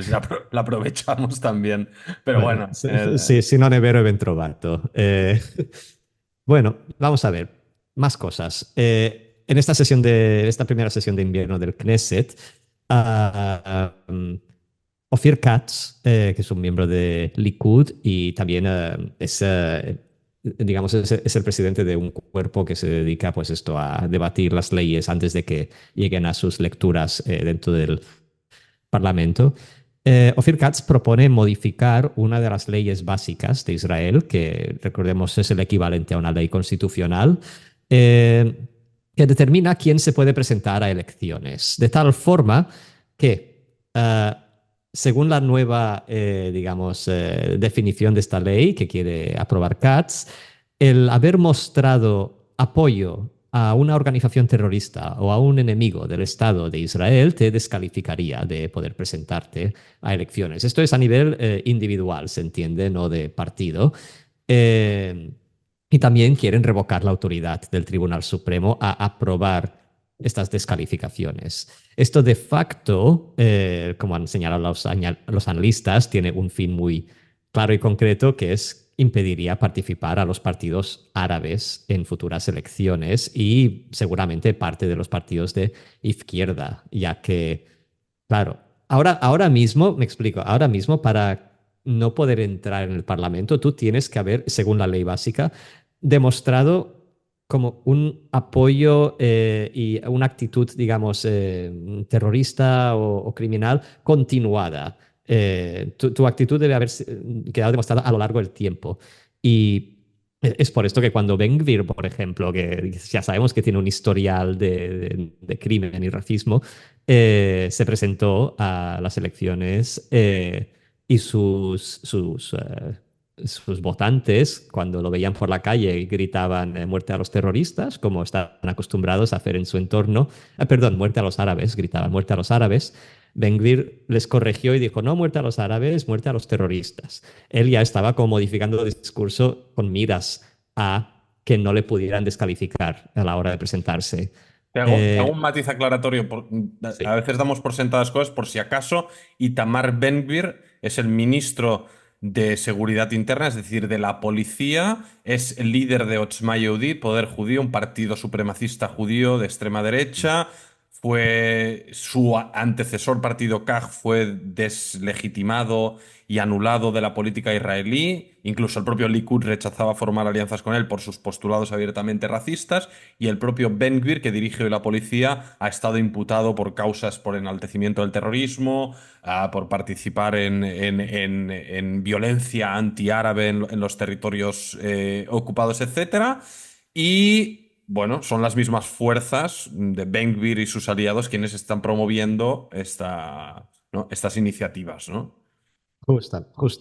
ya la aprovechamos también. Pero bueno, bueno, sì, sì, non è vero, è ben trovato. Bueno, vamos a ver, más cosas. En esta esta primera sesión de invierno del Knesset, Ophir Katz, que es un miembro de Likud y también digamos, es el presidente de un cuerpo que se dedica, pues, esto a debatir las leyes antes de que lleguen a sus lecturas dentro del Parlamento. Ophir Katz propone modificar una de las leyes básicas de Israel, que recordemos es el equivalente a una ley constitucional, eh, que determina quién se puede presentar a elecciones, de tal forma que, según la nueva, digamos, definición de esta ley que quiere aprobar Katz, el haber mostrado apoyo a una organización terrorista o a un enemigo del Estado de Israel te descalificaría de poder presentarte a elecciones. Esto es a nivel individual, se entiende, no de partido. Eh, y también quieren revocar la autoridad del Tribunal Supremo a aprobar estas descalificaciones. Esto de facto, como han señalado los analistas, tiene un fin muy claro y concreto, que es impediría participar a los partidos árabes en futuras elecciones y seguramente parte de los partidos de izquierda, ya que, claro, ahora mismo, me explico, ahora mismo para no poder entrar en el Parlamento, tú tienes que haber, según la ley básica, demostrado como un apoyo y una actitud, digamos, terrorista o criminal continuada. Tu actitud debe haber quedado demostrada a lo largo del tiempo. Y es por esto que cuando Ben-Gvir, por ejemplo, que ya sabemos que tiene un historial de crimen y racismo, se presentó a las elecciones y sus votantes, cuando lo veían por la calle, gritaban muerte a los terroristas, como están acostumbrados a hacer en su entorno. Perdón, muerte a los árabes, gritaban muerte a los árabes. Ben-Gvir les corrigió y dijo, no muerte a los árabes, muerte a los terroristas. Él ya estaba como modificando el discurso con miras a que no le pudieran descalificar a la hora de presentarse. te hago un Eh, matiz aclaratorio. A sí, veces damos por sentadas cosas por si acaso. Itamar Ben-Gvir es el ministro de Seguridad Interna, es decir, de la policía. Es el líder de Otzma Yehudit, Poder Judío, un partido supremacista judío de extrema derecha. Fue su antecesor partido Kaj fue deslegitimado y anulado de la política israelí. Incluso el propio Likud rechazaba formar alianzas con él por sus postulados abiertamente racistas. Y el propio Ben-Gvir, que dirige hoy la policía, ha estado imputado por causas por enaltecimiento del terrorismo, por participar en violencia antiárabe en los territorios ocupados, etcétera. Y bueno, son las mismas fuerzas de Ben-Gvir y sus aliados quienes están promoviendo ¿no? estas iniciativas, ¿no?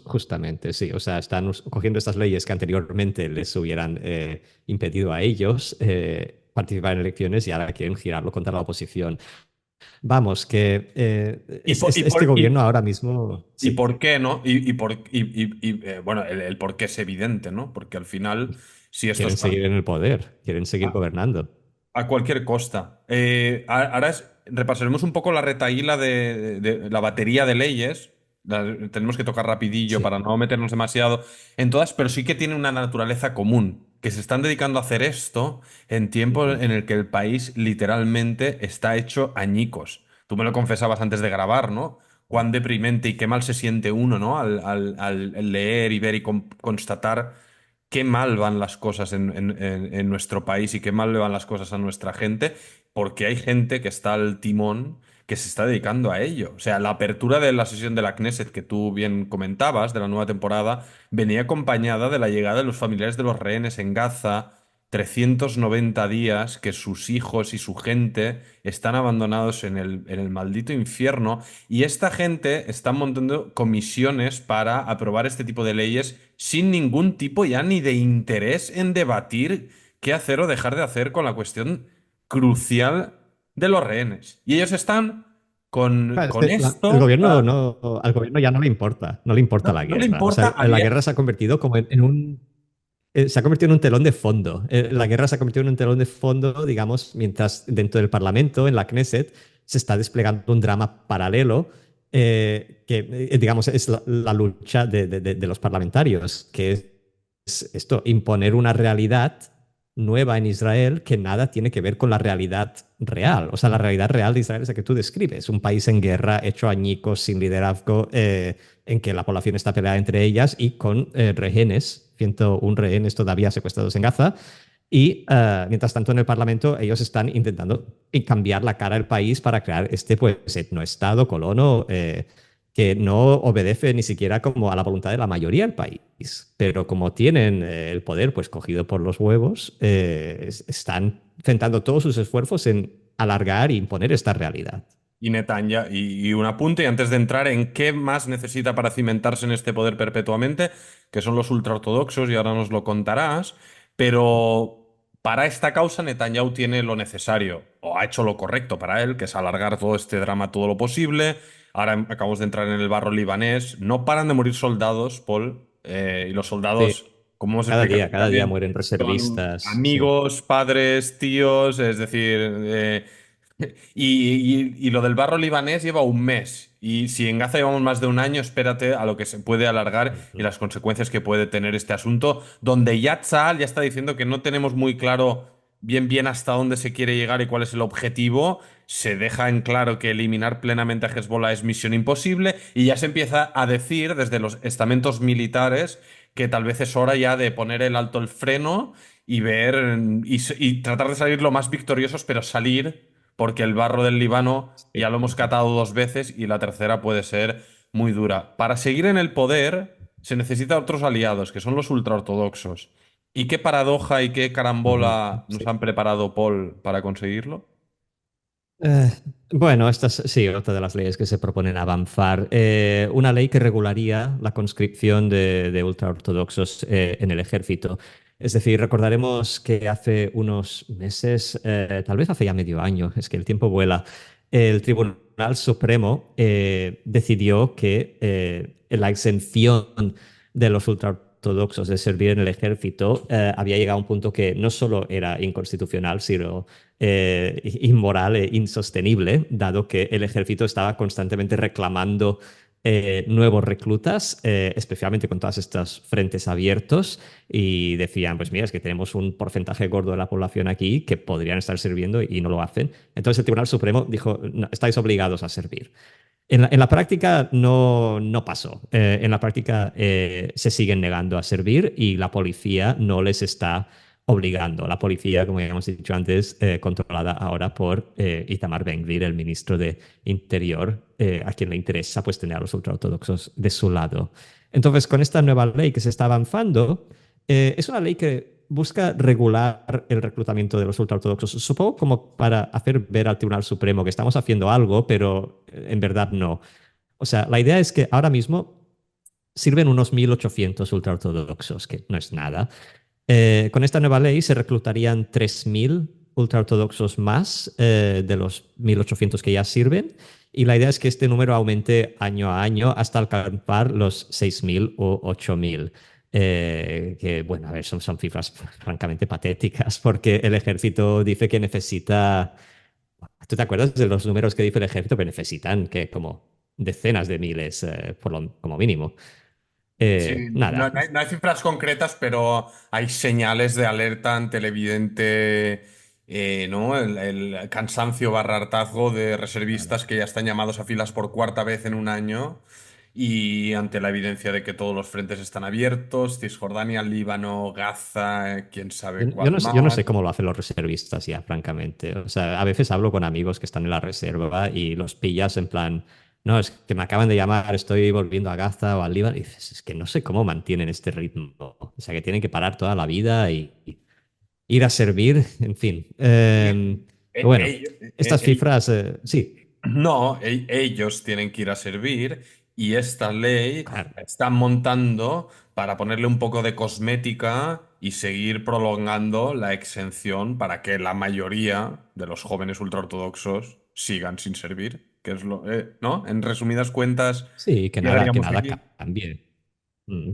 justamente, sí. O sea, están cogiendo estas leyes que anteriormente les hubieran impedido a ellos participar en elecciones y ahora quieren girarlo contra la oposición. Vamos, que Y por, y este por- y- gobierno ahora mismo, ¿Y sí, por qué, no? Bueno, el por qué es evidente, ¿no? Porque al final, si estos quieren seguir en el poder, quieren seguir a, gobernando. a cualquier costa. Ahora repasaremos un poco la retaíla de la batería de leyes. Tenemos que tocar rapidillo Sí. para no meternos demasiado en todas, pero sí que tiene una naturaleza común, que se están dedicando a hacer esto en tiempo Ujú. en el que el país literalmente está hecho añicos. Tú me lo confesabas antes de grabar, ¿no? Cuán deprimente y qué mal se siente uno, ¿no? Al leer y ver y constatar qué mal van las cosas en nuestro país y qué mal le van las cosas a nuestra gente, porque hay gente que está al timón que se está dedicando a ello. O sea, la apertura de la sesión de la Knesset que tú bien comentabas, de la nueva temporada, venía acompañada de la llegada de los familiares de los rehenes en Gaza 390 días que sus hijos y su gente están abandonados en el maldito infierno y esta gente está montando comisiones para aprobar este tipo de leyes sin ningún tipo ya ni de interés en debatir qué hacer o dejar de hacer con la cuestión crucial de los rehenes. Y ellos están con, Claro, es con que el esto. gobierno no, al gobierno ya no le importa No, la no le guerra. O importa sea, a la día. guerra se ha convertido como en un, se ha convertido en un telón de fondo. La guerra se ha convertido en un telón de fondo, digamos, mientras dentro del Parlamento, en la Knesset, se está desplegando un drama paralelo que, digamos, es la lucha de los parlamentarios, que es esto, imponer una realidad nueva en Israel que nada tiene que ver con la realidad real. O sea, la realidad real de Israel es la que tú describes, un país en guerra, hecho añicos, sin liderazgo, en que la población está peleada entre ellas y con rehenes, 101 rehenes todavía secuestrados en Gaza. Y mientras tanto en el Parlamento ellos están intentando cambiar la cara del país para crear este pues etnoestado, colono, que no obedece ni siquiera como a la voluntad de la mayoría del país. Pero como tienen el poder pues cogido por los huevos, están centrando todos sus esfuerzos en alargar e imponer esta realidad. Y Netanyahu, y un apunte, y antes de entrar en qué más necesita para cimentarse en este poder perpetuamente, que son los ultraortodoxos, y ahora nos lo contarás, pero para esta causa Netanyahu tiene lo necesario, o ha hecho lo correcto para él, que es alargar todo este drama todo lo posible. Ahora acabamos de entrar en el barro libanés, no paran de morir soldados, Paul, y los Sí, soldados, como hemos explicado cada día también, mueren son reservistas. Sí. amigos, padres, tíos, es decir, y lo del barro libanés lleva un mes. Y si en Gaza llevamos más de un año, espérate a lo que se puede alargar y Ujú. las consecuencias que puede tener este asunto, donde ya Tzal ya está diciendo que no tenemos muy claro bien hasta dónde se quiere llegar y cuál es el objetivo. Se deja en claro que eliminar plenamente a Hezbollah es misión imposible y ya se empieza a decir desde los estamentos militares que tal vez es hora ya de poner el alto el freno y ver y tratar de salir lo más victoriosos, pero salir porque el barro del Líbano Sí. ya lo hemos catado dos veces y la tercera puede ser muy dura. Para seguir en el poder se necesitan otros aliados, que son los ultraortodoxos. ¿Y qué paradoja y qué Ujú. carambola nos Sí. han preparado, Paul, para conseguirlo? Eh, bueno, esta es sí, otra de las leyes que se proponen avanzar. Una ley que regularía la conscripción de ultraortodoxos en el ejército. Es decir, recordaremos que hace unos meses, tal vez hace ya medio año, es que el tiempo vuela, el Tribunal Supremo decidió que la exención de los ultraortodoxos de servir en el ejército había llegado a un punto que no solo era inconstitucional, sino inmoral e insostenible, dado que el ejército estaba constantemente reclamando nuevos reclutas, especialmente con todos estos frentes abiertos, y decían, pues mira, es que tenemos un porcentaje gordo de la población aquí que podrían estar sirviendo y no lo hacen. Entonces el Tribunal Supremo dijo, "No, estáis obligados a servir". En la práctica no pasó. En la práctica se siguen negando a servir y la policía no les está obligando. La policía, como ya hemos dicho antes, controlada ahora por Itamar Ben-Gvir, el ministro de Interior, a quien le interesa pues, tener a los ultraortodoxos de su lado. Entonces, con esta nueva ley que se está avanzando, es una ley que busca regular el reclutamiento de los ultraortodoxos, supongo como para hacer ver al Tribunal Supremo que estamos haciendo algo, pero en verdad no. O sea, la idea es que ahora mismo sirven unos 1.800 ultraortodoxos, que no es nada. Con esta nueva ley se reclutarían 3.000 ultraortodoxos más de los 1.800 que ya sirven. Y la idea es que este número aumente año a año hasta alcanzar los 6.000 o 8.000. Que, bueno, a ver, son cifras francamente patéticas porque el ejército dice que necesita. ¿Tú te acuerdas de los números que dice el ejército? Que necesitan que como decenas de miles, como mínimo. Sí, no, Nada. no hay cifras concretas, pero hay señales de alerta ante el evidente, ¿no? El cansancio barra hartazgo de reservistas que ya están llamados a filas por cuarta vez en un año y ante la evidencia de que todos los frentes están abiertos, Cisjordania, Líbano, Gaza, quién sabe Yo cuál no sé, yo no más. sé cómo lo hacen los reservistas ya, francamente. O sea, a veces hablo con amigos que están en la reserva y los pillas en plan, no, es que me acaban de llamar, estoy volviendo a Gaza o al Líbano. Y dices, es que no sé cómo mantienen este ritmo. O sea, que tienen que parar toda la vida y ir a servir, en fin. E- Bueno, ellos, estas cifras, sí, no, ellos tienen que ir a servir y esta ley claro. la están montando para ponerle un poco de cosmética y seguir prolongando la exención para que la mayoría de los jóvenes ultraortodoxos sigan sin servir, que es lo, ¿no? En resumidas cuentas, Sí, que llegaríamos nada aquí, cambie. Mm.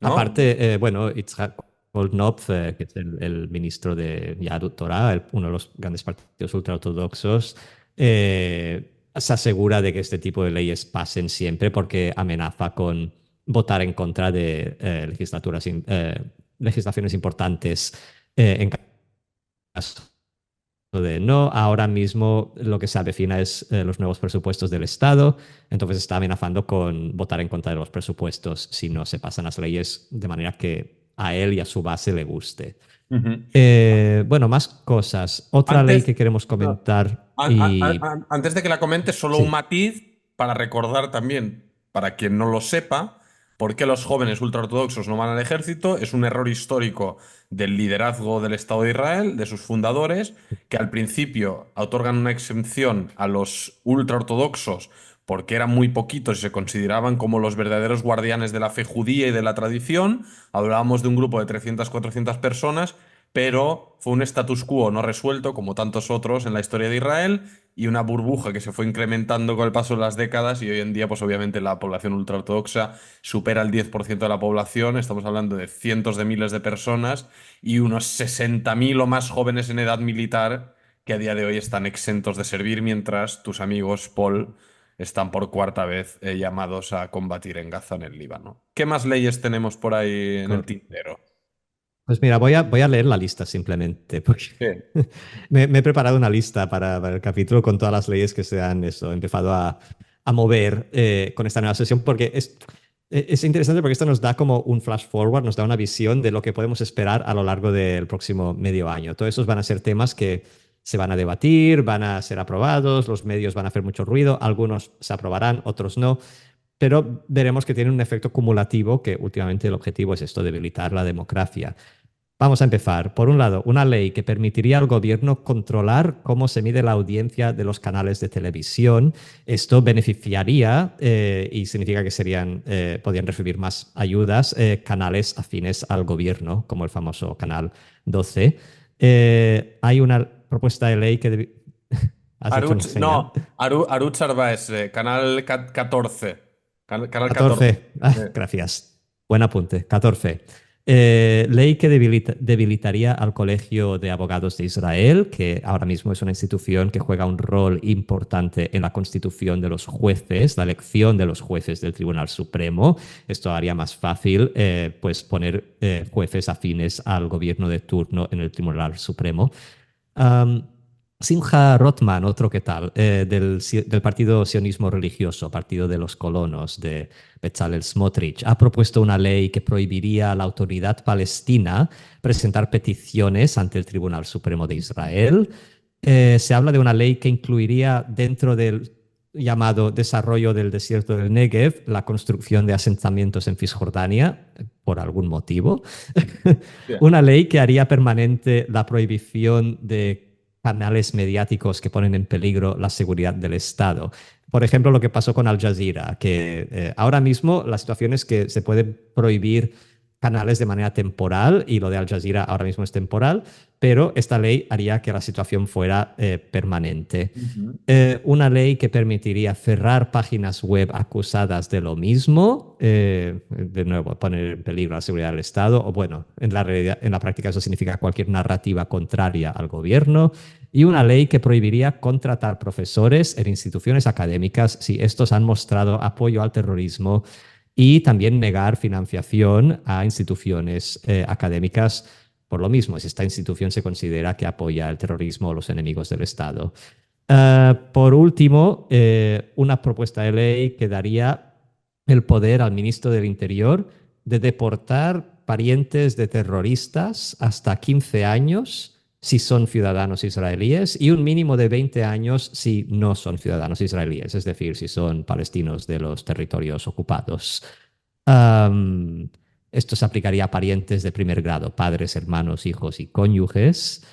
¿no? Aparte, bueno, Itzhak Kolnov, que es el ministro de Yadut Torah, uno de los grandes partidos ultraortodoxos, se asegura de que este tipo de leyes pasen siempre porque amenaza con votar en contra de legislaciones importantes en caso de no. Ahora mismo lo que se avecina es los nuevos presupuestos del Estado, entonces está amenazando con votar en contra de los presupuestos si no se pasan las leyes de manera que a él y a su base le guste. Ujú. Bueno, más cosas. Otra ley Antes, que queremos no, comentar y... antes de que la comentes, solo un Sí, matiz para recordar también, para quien no lo sepa, por qué los jóvenes ultraortodoxos no van al ejército. Es un error histórico del liderazgo del Estado de Israel, de sus fundadores, que al principio otorgan una exención a los ultraortodoxos porque eran muy poquitos y se consideraban como los verdaderos guardianes de la fe judía y de la tradición. Hablábamos de un grupo de 300, 400 personas, pero fue un status quo no resuelto, como tantos otros en la historia de Israel, y una burbuja que se fue incrementando con el paso de las décadas, y hoy en día, pues obviamente la población ultraortodoxa supera el 10% de la población, estamos hablando de cientos de miles de personas, y unos 60.000 o más jóvenes en edad militar que a día de hoy están exentos de servir, mientras tus amigos, Paul, están por cuarta vez llamados a combatir en Gaza, en el Líbano. ¿Qué más leyes tenemos por ahí en el tintero? pues mira, voy a leer la lista simplemente, porque Sí. me he preparado una lista para el capítulo con todas las leyes que se han empezado a mover con esta nueva sesión, porque es interesante porque esto nos da como un flash forward, nos da una visión de lo que podemos esperar a lo largo del próximo medio año. Todos esos van a ser temas que se van a debatir, van a ser aprobados, los medios van a hacer mucho ruido, algunos se aprobarán, otros no, pero veremos que tiene un efecto cumulativo, que últimamente el objetivo es esto, debilitar la democracia. Vamos a empezar. Por un lado, una ley que permitiría al gobierno controlar cómo se mide la audiencia de los canales de televisión. Esto beneficiaría y significa que podrían recibir más ayudas canales afines al gobierno, como el famoso Canal 12. Hay una propuesta de ley que... ¿Has hecho una señal? No, Aruch Arbaez, canal 14. Canal 14. 14. Ah, Eh, gracias. Buen apunte. 14. Ley que debilitaría al Colegio de Abogados de Israel, que ahora mismo es una institución que juega un rol importante en la constitución de los jueces, la elección de los jueces del Tribunal Supremo. Esto haría más fácil pues poner jueces afines al gobierno de turno en el Tribunal Supremo. Um, Simcha Rothman, otro que tal, del partido sionismo religioso, partido de los colonos de Bezalel Smotrich, ha propuesto una ley que prohibiría a la autoridad palestina presentar peticiones ante el Tribunal Supremo de Israel. Se habla de una ley que incluiría dentro del llamado desarrollo del desierto del Negev la construcción de asentamientos en Cisjordania, por algún motivo. hostia. Una ley que haría permanente la prohibición de canales mediáticos que ponen en peligro la seguridad del Estado. Por ejemplo, lo que pasó con Al Jazeera, que ahora mismo la situación es que se puede prohibir canales de manera temporal y lo de Al Jazeera ahora mismo es temporal, pero esta ley haría que la situación fuera permanente. Ujú. Una ley que permitiría cerrar páginas web acusadas de lo mismo, de nuevo, poner en peligro la seguridad del Estado, o bueno, en la práctica eso significa cualquier narrativa contraria al gobierno, y una ley que prohibiría contratar profesores en instituciones académicas si estos han mostrado apoyo al terrorismo y también negar financiación a instituciones académicas por lo mismo, si esta institución se considera que apoya el terrorismo o los enemigos del Estado. Por último, una propuesta de ley que daría el poder al ministro del Interior de deportar parientes de terroristas hasta 15 años si son ciudadanos israelíes y un mínimo de 20 años si no son ciudadanos israelíes, es decir, si son palestinos de los territorios ocupados. Um, Esto se aplicaría a parientes de primer grado, padres, hermanos, hijos y cónyuges.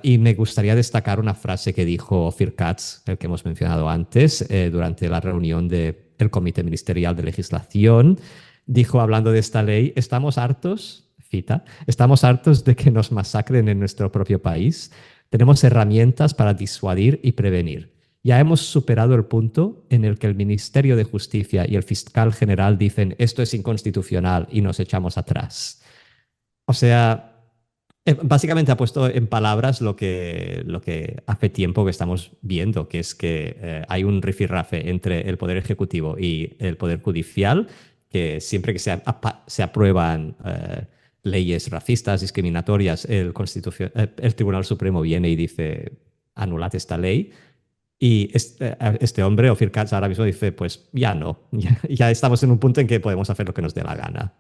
Y me gustaría destacar una frase que dijo Ophir Katz, el que hemos mencionado antes, durante la reunión del Comité Ministerial de Legislación. Dijo, hablando de esta ley, estamos hartos, cita, estamos hartos de que nos masacren en nuestro propio país. Tenemos herramientas para disuadir y prevenir. Ya hemos superado el punto en el que el Ministerio de Justicia y el fiscal general dicen esto es inconstitucional y nos echamos atrás. O sea, básicamente ha puesto en palabras lo que hace tiempo que estamos viendo, que es que hay un rifirrafe entre el Poder Ejecutivo y el Poder Judicial, que siempre que se aprueban leyes racistas, discriminatorias, el Tribunal Supremo viene y dice, anulad esta ley. Y este hombre, Ophir Katz, ahora mismo dice, pues ya no, ya estamos en un punto en que podemos hacer lo que nos dé la gana.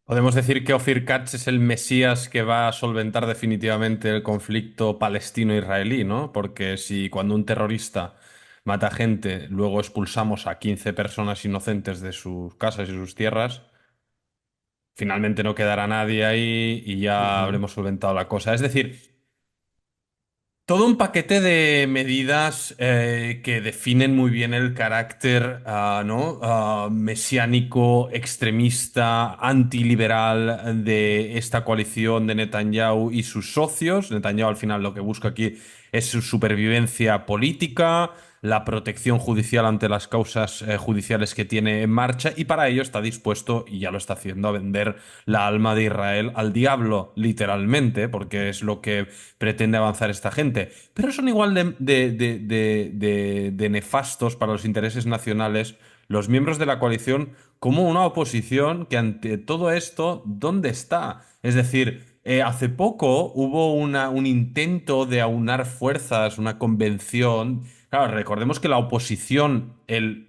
Podemos decir que Ophir Katz es el Mesías que va a solventar definitivamente el conflicto palestino-israelí, ¿no? Porque si cuando un terrorista mata gente, luego expulsamos a 15 personas inocentes de sus casas y sus tierras, finalmente no quedará nadie ahí y ya Ujú. habremos solventado la cosa. Es decir, todo un paquete de medidas que definen muy bien el carácter, ¿no? Mesiánico, extremista, antiliberal de esta coalición de Netanyahu y sus socios. Netanyahu al final lo que busca aquí es su supervivencia política, la protección judicial ante las causas judiciales que tiene en marcha y para ello está dispuesto, y ya lo está haciendo, a vender la alma de Israel al diablo, literalmente, porque es lo que pretende avanzar esta gente. Pero son igual de nefastos para los intereses nacionales los miembros de la coalición como una oposición que ante todo esto, ¿dónde está? Es decir, hace poco hubo un intento de aunar fuerzas, una convención. Claro, recordemos que la oposición, en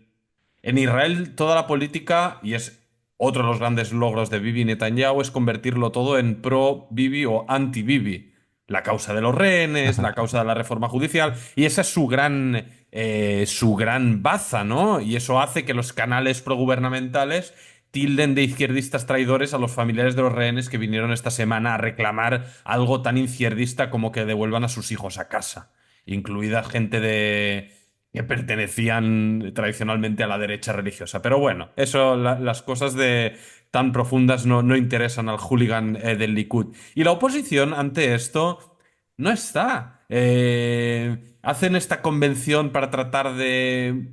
Israel toda la política, y es otro de los grandes logros de Bibi Netanyahu, es convertirlo todo en pro-Bibi o anti-Bibi. La causa de los rehenes, Ajá. la causa de la reforma judicial, y esa es su gran baza, ¿no? Y eso hace que los canales progubernamentales tilden de izquierdistas traidores a los familiares de los rehenes que vinieron esta semana a reclamar algo tan izquierdista como que devuelvan a sus hijos a casa, incluida gente que pertenecían tradicionalmente a la derecha religiosa. Pero bueno, eso, las cosas tan profundas no interesan al hooligan del Likud. Y la oposición ante esto no está. Hacen esta convención para tratar de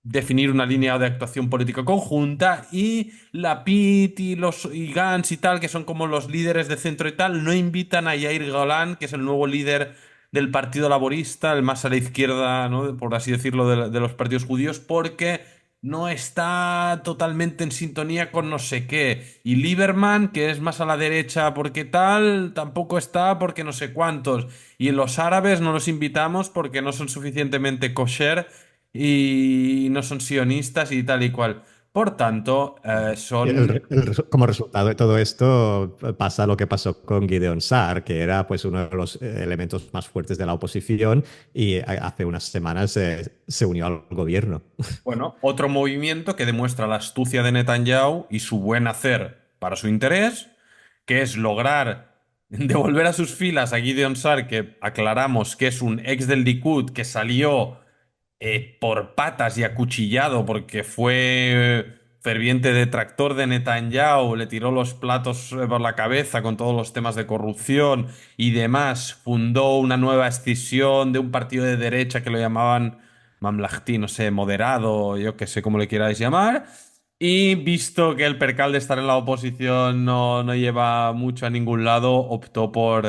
definir una línea de actuación política conjunta y la PIT y Gantz y tal, que son como los líderes de centro y tal, no invitan a Yair Golan, que es el nuevo líder del Partido Laborista, el más a la izquierda, ¿no? Por así decirlo, de los partidos judíos, porque no está totalmente en sintonía con no sé qué. Y Lieberman, que es más a la derecha porque tal, tampoco está porque no sé cuántos. Y los árabes no los invitamos porque no son suficientemente kosher y no son sionistas y tal y cual. Por tanto, son... Como resultado de todo esto pasa lo que pasó con Gideon Sa'ar, que era pues uno de los elementos más fuertes de la oposición y hace unas semanas se unió al gobierno. Bueno, otro movimiento que demuestra la astucia de Netanyahu y su buen hacer para su interés, que es lograr devolver a sus filas a Gideon Sa'ar, que aclaramos que es un ex del Likud que salió por patas y acuchillado porque fue ferviente detractor de Netanyahu, le tiró los platos por la cabeza con todos los temas de corrupción y demás, fundó una nueva escisión de un partido de derecha que lo llamaban Mamlahti, no sé, moderado, yo que sé cómo le queráis llamar. Y visto que el percal de estar en la oposición no lleva mucho a ningún lado, optó por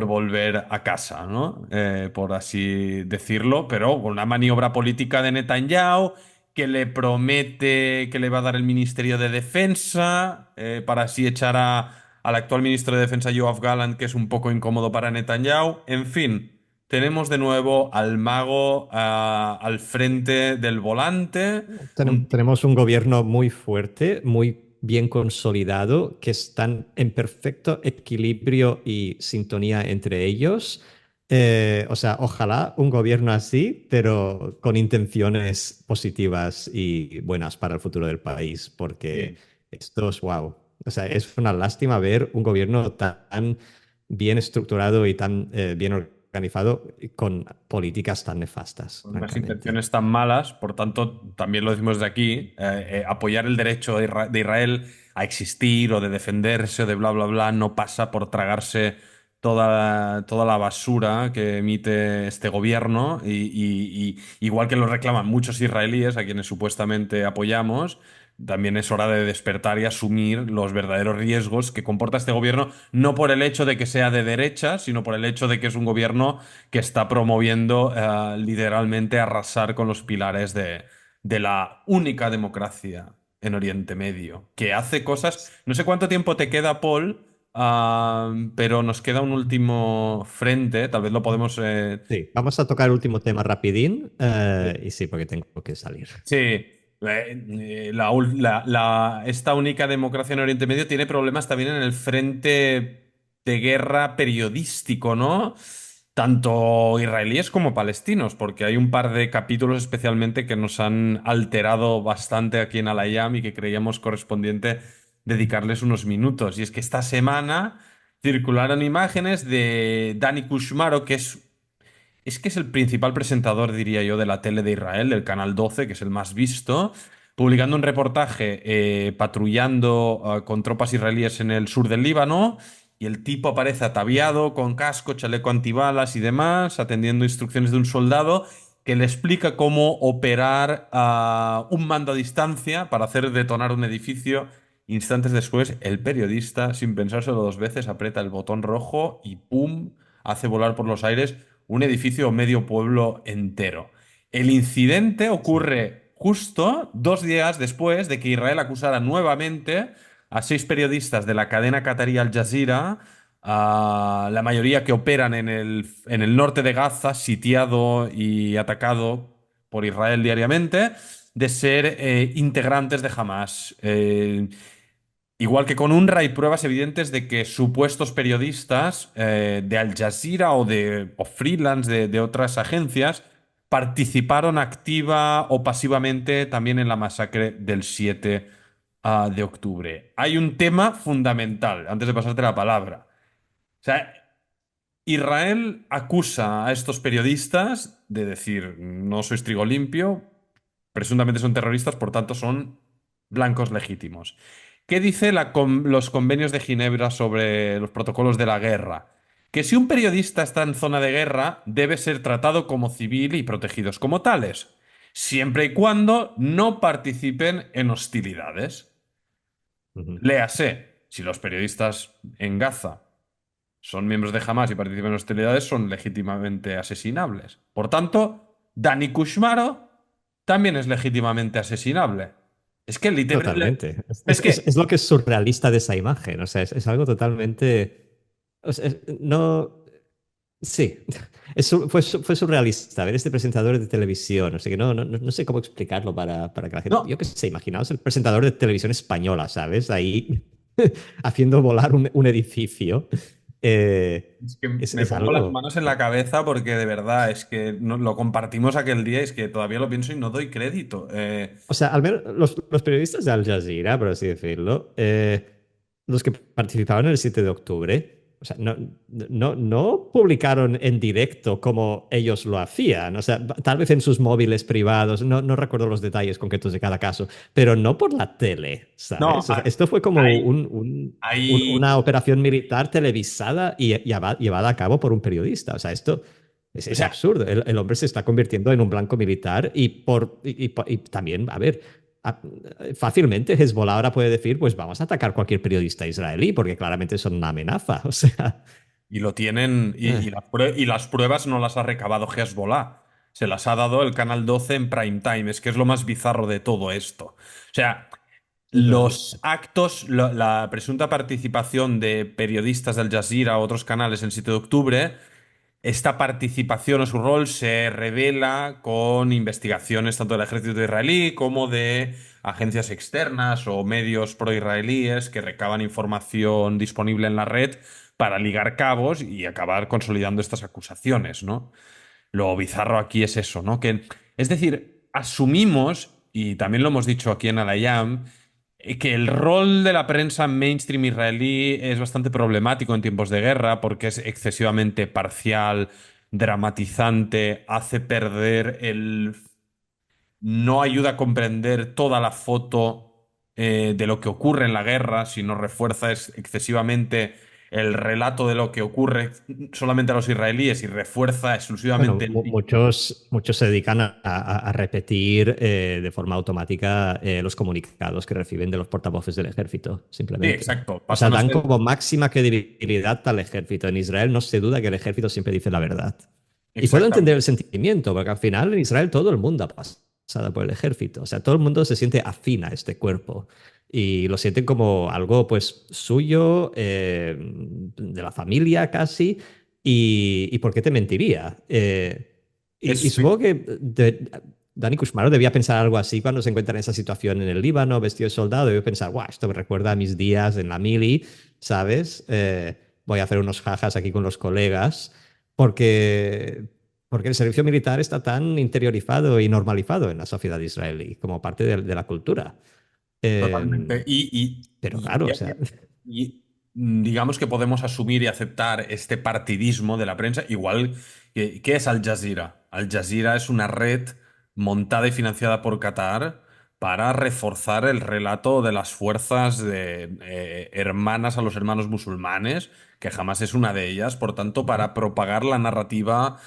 volver a casa, ¿no? Por así decirlo, pero con una maniobra política de Netanyahu que le promete que le va a dar el Ministerio de Defensa para así echar al actual ministro de Defensa, Yoav Gallant, que es un poco incómodo para Netanyahu. En fin, tenemos de nuevo al mago al frente del volante. Tenemos un gobierno muy fuerte, muy bien consolidado, que están en perfecto equilibrio y sintonía entre ellos. O sea, ojalá un gobierno así, pero con intenciones positivas y buenas para el futuro del país, porque Sí. Esto es wow. O sea, es una lástima ver un gobierno tan bien estructurado y tan bien organizado con políticas tan nefastas, Con unas francamente. intenciones tan malas, por tanto, también lo decimos de aquí, apoyar el derecho de Israel a existir o de defenderse o de bla, bla, bla, no pasa por tragarse toda la basura que emite este gobierno, igual que lo reclaman muchos israelíes, a quienes supuestamente apoyamos. También es hora de despertar y asumir los verdaderos riesgos que comporta este gobierno, no por el hecho de que sea de derecha, sino por el hecho de que es un gobierno que está promoviendo literalmente arrasar con los pilares de la única democracia en Oriente Medio, que hace cosas. No sé cuánto tiempo te queda, Paul, pero nos queda un último frente, tal vez lo podemos. Sí, vamos a tocar el último tema rapidín. Y sí, porque tengo que salir. Sí, esta única democracia en Oriente Medio tiene problemas también en el frente de guerra periodístico, ¿no? Tanto israelíes como palestinos, porque hay un par de capítulos especialmente que nos han alterado bastante aquí en Al-Ayam y que creíamos correspondiente dedicarles unos minutos. Y es que esta semana circularon imágenes de Dani Kushmaro, que es el principal presentador, diría yo, de la tele de Israel, del Canal 12, que es el más visto, publicando un reportaje patrullando con tropas israelíes en el sur del Líbano, y el tipo aparece ataviado, con casco, chaleco antibalas y demás, atendiendo instrucciones de un soldado que le explica cómo operar un mando a distancia para hacer detonar un edificio. Instantes después, el periodista, sin pensárselo dos veces, aprieta el botón rojo y ¡pum! Hace volar por los aires un edificio o medio pueblo entero. El incidente Sí. ocurre justo 2 días después de que Israel acusara nuevamente a 6 periodistas de la cadena catarí Al Jazeera, a la mayoría que operan en el norte de Gaza, sitiado y atacado por Israel diariamente, de ser integrantes de Hamas. Igual que con UNRWA hay pruebas evidentes de que supuestos periodistas de Al Jazeera o freelance de otras agencias participaron activa o pasivamente también en la masacre del 7 de octubre. Hay un tema fundamental, antes de pasarte la palabra. O sea, Israel acusa a estos periodistas de decir, no sois trigo limpio, presuntamente son terroristas, por tanto son blancos legítimos. ¿Qué dice los convenios de Ginebra sobre los protocolos de la guerra? Que si un periodista está en zona de guerra, debe ser tratado como civil y protegidos como tales, siempre y cuando no participen en hostilidades. Ujú. Léase, si los periodistas en Gaza son miembros de Hamas y participan en hostilidades, son legítimamente asesinables. Por tanto, Dani Kushmaro también es legítimamente asesinable. Es que literalmente. Totalmente. Es Es que. lo que es surrealista de esa imagen. O sea, es algo totalmente. O sea, no. Sí, fue surrealista ver este presentador de televisión. O sea, que no sé cómo explicarlo para que la gente. Yo No, qué sé, imaginaos el presentador de televisión española, ¿sabes? Ahí haciendo volar un edificio. es que me Es pongo las algo. manos en la cabeza porque de verdad es que lo compartimos aquel día y es que todavía lo pienso y no doy crédito. O sea, al menos los periodistas de Al Jazeera, por así decirlo, los que participaban en el 7 de octubre, o sea, no publicaron en directo como ellos lo hacían. O sea, tal vez en sus móviles privados, no recuerdo los detalles concretos de cada caso, pero no por la tele, No, ¿sabes? O sea, esto fue como hay, una hay, operación militar televisada y llevada a cabo por un periodista. O sea, esto o es sea, absurdo. El hombre se está convirtiendo en un blanco militar y también, a ver, a- fácilmente Hezbollah ahora puede decir, pues vamos a atacar cualquier periodista israelí, porque claramente son una amenaza. O sea, y lo tienen, eh, y las pruebas no las ha recabado Hezbollah. Se las ha dado el Canal 12 en prime time. Es que es lo más bizarro de todo esto. O sea, los totalmente. actos, la presunta participación de periodistas del Jazeera o otros canales el 7 de octubre, esta participación o su rol se revela con investigaciones tanto del ejército israelí como de agencias externas o medios pro-israelíes que recaban información disponible en la red para ligar cabos y acabar consolidando estas acusaciones, ¿no? Lo bizarro aquí es eso, ¿no? Es decir, asumimos, y también lo hemos dicho aquí en Alayam, que el rol de la prensa mainstream israelí es bastante problemático en tiempos de guerra porque es excesivamente parcial, dramatizante, hace perder el no ayuda a comprender toda la foto de lo que ocurre en la guerra, sino refuerza excesivamente el relato de lo que ocurre solamente a los israelíes y refuerza exclusivamente Bueno, el muchos se dedican a repetir de forma automática los comunicados que reciben de los portavoces del ejército, Sí, simplemente. exacto. O sea, Pasan a dan ser. como máxima credibilidad al ejército. En Israel no se duda que el ejército siempre dice la verdad. Y puedo entender el Exactamente. sentimiento, porque al final en Israel todo el mundo ha pasado por el ejército. O sea, todo el mundo se siente afín a este cuerpo y lo sienten como algo pues suyo, de la familia casi. ¿Y por qué te mentiría? Y Es, supongo que Dani Kushmaro debía pensar algo así cuando se encuentra en esa situación en el Líbano, vestido de soldado. Debe pensar, guau, esto me recuerda a mis días en la mili, ¿sabes? Voy a hacer unos jajas aquí con los colegas, porque, porque el servicio militar está tan interiorizado y normalizado en la sociedad israelí como parte de la cultura. Eh, Totalmente. pero claro, o sea, Digamos que podemos asumir y aceptar este partidismo de la prensa, igual que ¿qué es Al Jazeera? Al Jazeera es una red montada y financiada por Qatar para reforzar el relato de las fuerzas hermanas a los hermanos musulmanes, que jamás es una de ellas, por tanto, para propagar la narrativa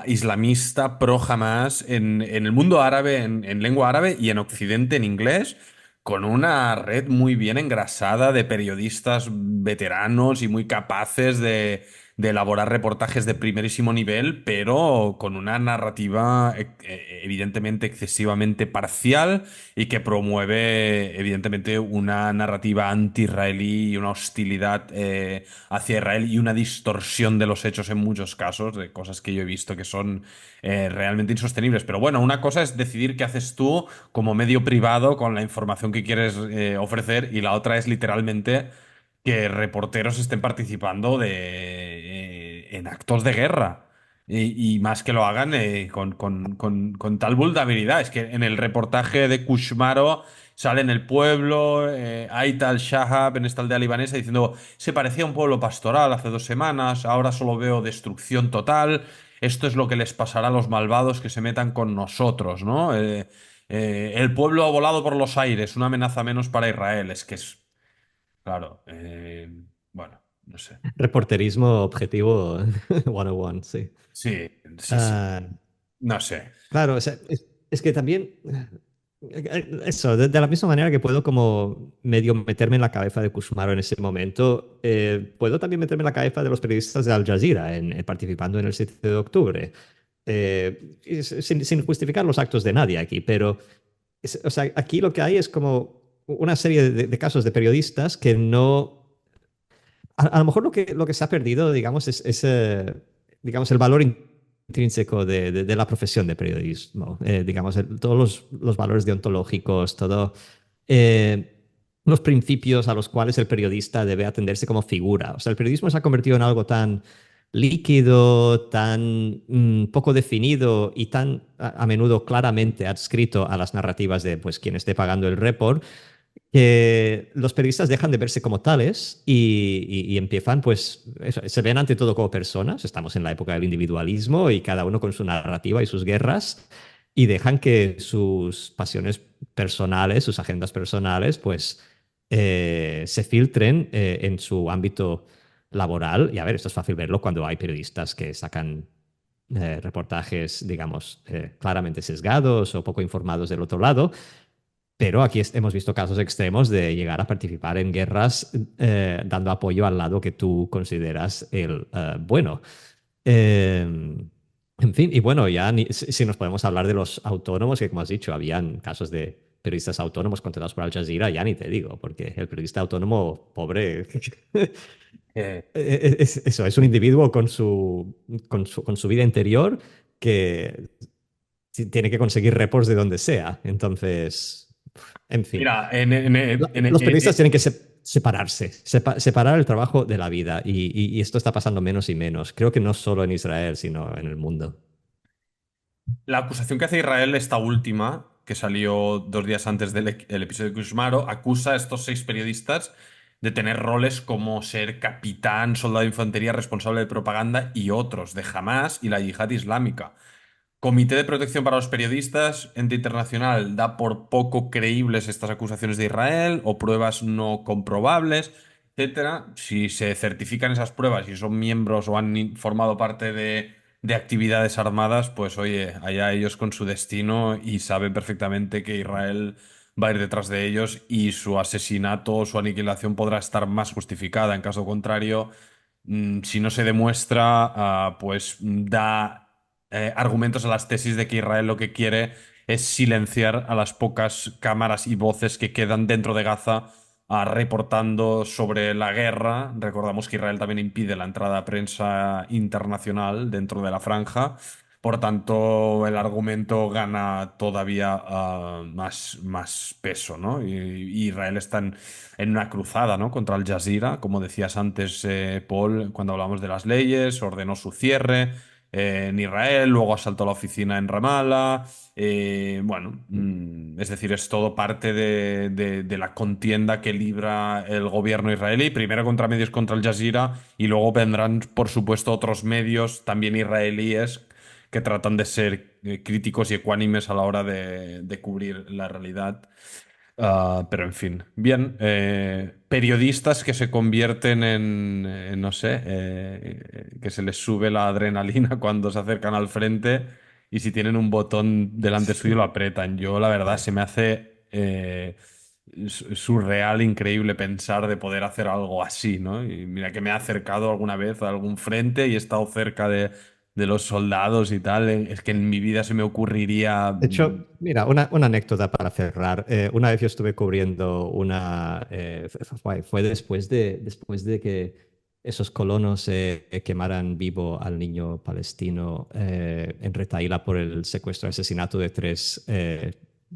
islamista pro Hamas en el mundo árabe, en lengua árabe y en Occidente en inglés con una red muy bien engrasada de periodistas veteranos y muy capaces de elaborar reportajes de primerísimo nivel, pero con una narrativa evidentemente excesivamente parcial y que promueve evidentemente una narrativa anti-israelí y una hostilidad hacia Israel y una distorsión de los hechos en muchos casos, de cosas que yo he visto que son realmente insostenibles. Pero bueno, una cosa es decidir qué haces tú como medio privado con la información que quieres ofrecer y la otra es literalmente que reporteros estén participando en actos de guerra. Y más que lo hagan con tal vulnerabilidad. Es que en el reportaje de Kushmaro sale en el pueblo, Aita al-Shahab, en esta aldea libanesa, diciendo, se parecía a un pueblo pastoral hace 2 semanas, ahora solo veo destrucción total, esto es lo que les pasará a los malvados que se metan con nosotros, ¿no? El pueblo ha volado por los aires, una amenaza menos para Israel. Es que es, claro, bueno, no sé. reporterismo objetivo 101, sí. Sí, sí, sí. Ah, No sé. claro, o sea, es que también, eso, de la misma manera que puedo como medio meterme en la cabeza de Kushmaro en ese momento, puedo también meterme en la cabeza de los periodistas de Al Jazeera participando en el 7 de octubre. Y sin justificar los actos de nadie aquí, pero o sea, aquí lo que hay es como una serie de casos de periodistas que no... A lo mejor lo que se ha perdido, digamos, digamos, el valor intrínseco de la profesión de periodismo. Digamos, todos los valores deontológicos, todos los principios a los cuales el periodista debe atenderse como figura. O sea, el periodismo se ha convertido en algo tan líquido, tan poco definido y tan a menudo claramente adscrito a las narrativas de pues, quien esté pagando el report, que los periodistas dejan de verse como tales y empiezan, pues, se ven ante todo como personas. Estamos en la época del individualismo y cada uno con su narrativa y sus guerras y dejan que sus pasiones personales, sus agendas personales, pues, se filtren en su ámbito laboral. Y a ver, esto es fácil verlo cuando hay periodistas que sacan reportajes, digamos, claramente sesgados o poco informados del otro lado. Pero aquí hemos visto casos extremos de llegar a participar en guerras dando apoyo al lado que tú consideras el bueno. Eh, en fin, y bueno, ya si nos podemos hablar de los autónomos, que como has dicho, habían casos de periodistas autónomos contratados por Al Jazeera, ya ni te digo, porque el periodista autónomo, pobre, Eh, eso, es un individuo con su vida interior que tiene que conseguir reports de donde sea. Entonces, en fin. Mira, Los periodistas tienen que separarse, separar el trabajo de la vida y esto está pasando menos y menos. Creo que no solo en Israel, sino en el mundo. la acusación que hace Israel, esta última. que salió 2 días antes del episodio de Kushmaro, acusa a estos 6 periodistas de tener roles como ser capitán, soldado de infantería, responsable de propaganda y otros, de Hamas y la yihad islámica. Comité de Protección para los Periodistas, ente internacional, da por poco creíbles estas acusaciones de Israel o pruebas no comprobables, etcétera. Si se certifican esas pruebas y son miembros o han formado parte de actividades armadas, pues oye, allá ellos con su destino y saben perfectamente que Israel va a ir detrás de ellos y su asesinato o su aniquilación podrá estar más justificada. En caso contrario, si no se demuestra, pues da argumentos a las tesis de que Israel lo que quiere es silenciar a las pocas cámaras y voces que quedan dentro de Gaza, reportando sobre la guerra. Recordamos que Israel también impide la entrada a prensa internacional dentro de la franja. Por tanto, el argumento gana todavía más peso, ¿no? Y Israel está en una cruzada, ¿no? Contra Al Jazeera, como decías antes, Paul, cuando hablamos de las leyes, ordenó su cierre en Israel, luego asaltó la oficina en Ramallah. Bueno, es decir, es todo parte de la contienda que libra el gobierno israelí, primero contra medios contra Al Jazeera y luego vendrán, por supuesto, otros medios también israelíes que tratan de ser críticos y ecuánimes a la hora de cubrir la realidad. Pero en fin, bien, periodistas que se convierten no sé, que se les sube la adrenalina cuando se acercan al frente y si tienen un botón delante suyo lo apretan. Yo, la verdad, se me hace surreal, increíble pensar de poder hacer algo así, ¿no? Y mira que me he acercado alguna vez a algún frente y he estado cerca de los soldados y tal. Es que en mi vida se me ocurriría. De hecho, mira, una anécdota para cerrar. Una vez yo estuve cubriendo fue después de que esos colonos quemaran vivo al niño palestino en Retaíla por el secuestro y asesinato de 3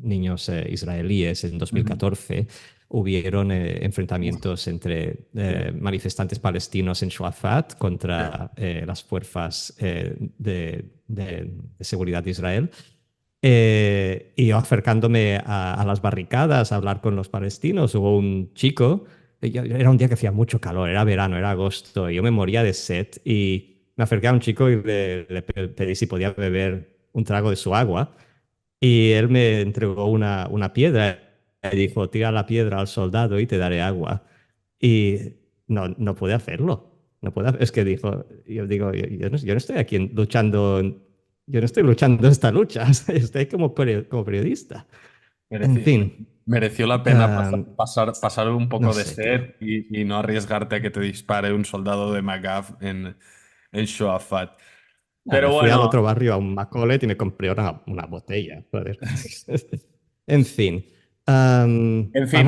niños israelíes en Ujú. 2014. Hubieron enfrentamientos entre Sí, manifestantes palestinos en Shuafat sí. contra las fuerzas de seguridad de Israel. Y yo acercándome a las barricadas a hablar con los palestinos, hubo un chico, era un día que hacía mucho calor, era verano, era agosto, y yo me moría de sed y me acerqué a un chico y le pedí si podía beber un trago de su agua y él me entregó una piedra y dijo, tira la piedra al soldado y te daré agua. Y no pude hacerlo. No puedo, es que dijo, yo digo, yo no estoy aquí luchando, yo no estoy luchando esta lucha, estoy como periodista. En Mereció, fin, mereció la pena um, pasar un no poco de sé, tío. sed y no arriesgarte a que te dispare un soldado de Magaf en Shoafat. Ah, Pero me fui al bueno, otro barrio a un Macolet y me compré una botella. Joder. En fin, en fin,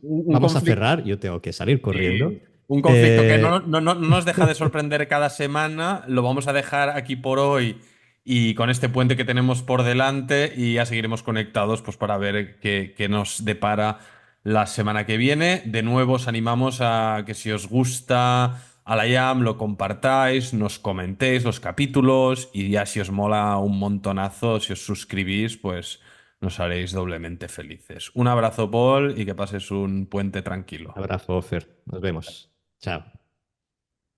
un vamos a conflicto. cerrar. Yo tengo que salir corriendo. Sí, un conflicto que Eh, no nos deja de sorprender cada semana. Lo vamos a dejar aquí por hoy y con este puente que tenemos por delante y ya seguiremos conectados pues, para ver qué nos depara la semana que viene. De nuevo os animamos a que si os gusta Alayam lo compartáis, nos comentéis los capítulos y ya si os mola un montonazo, si os suscribís, pues nos haréis doblemente felices. Un abrazo, Paul, y que pases un puente tranquilo. abrazo, Fer. Nos vemos. Chao.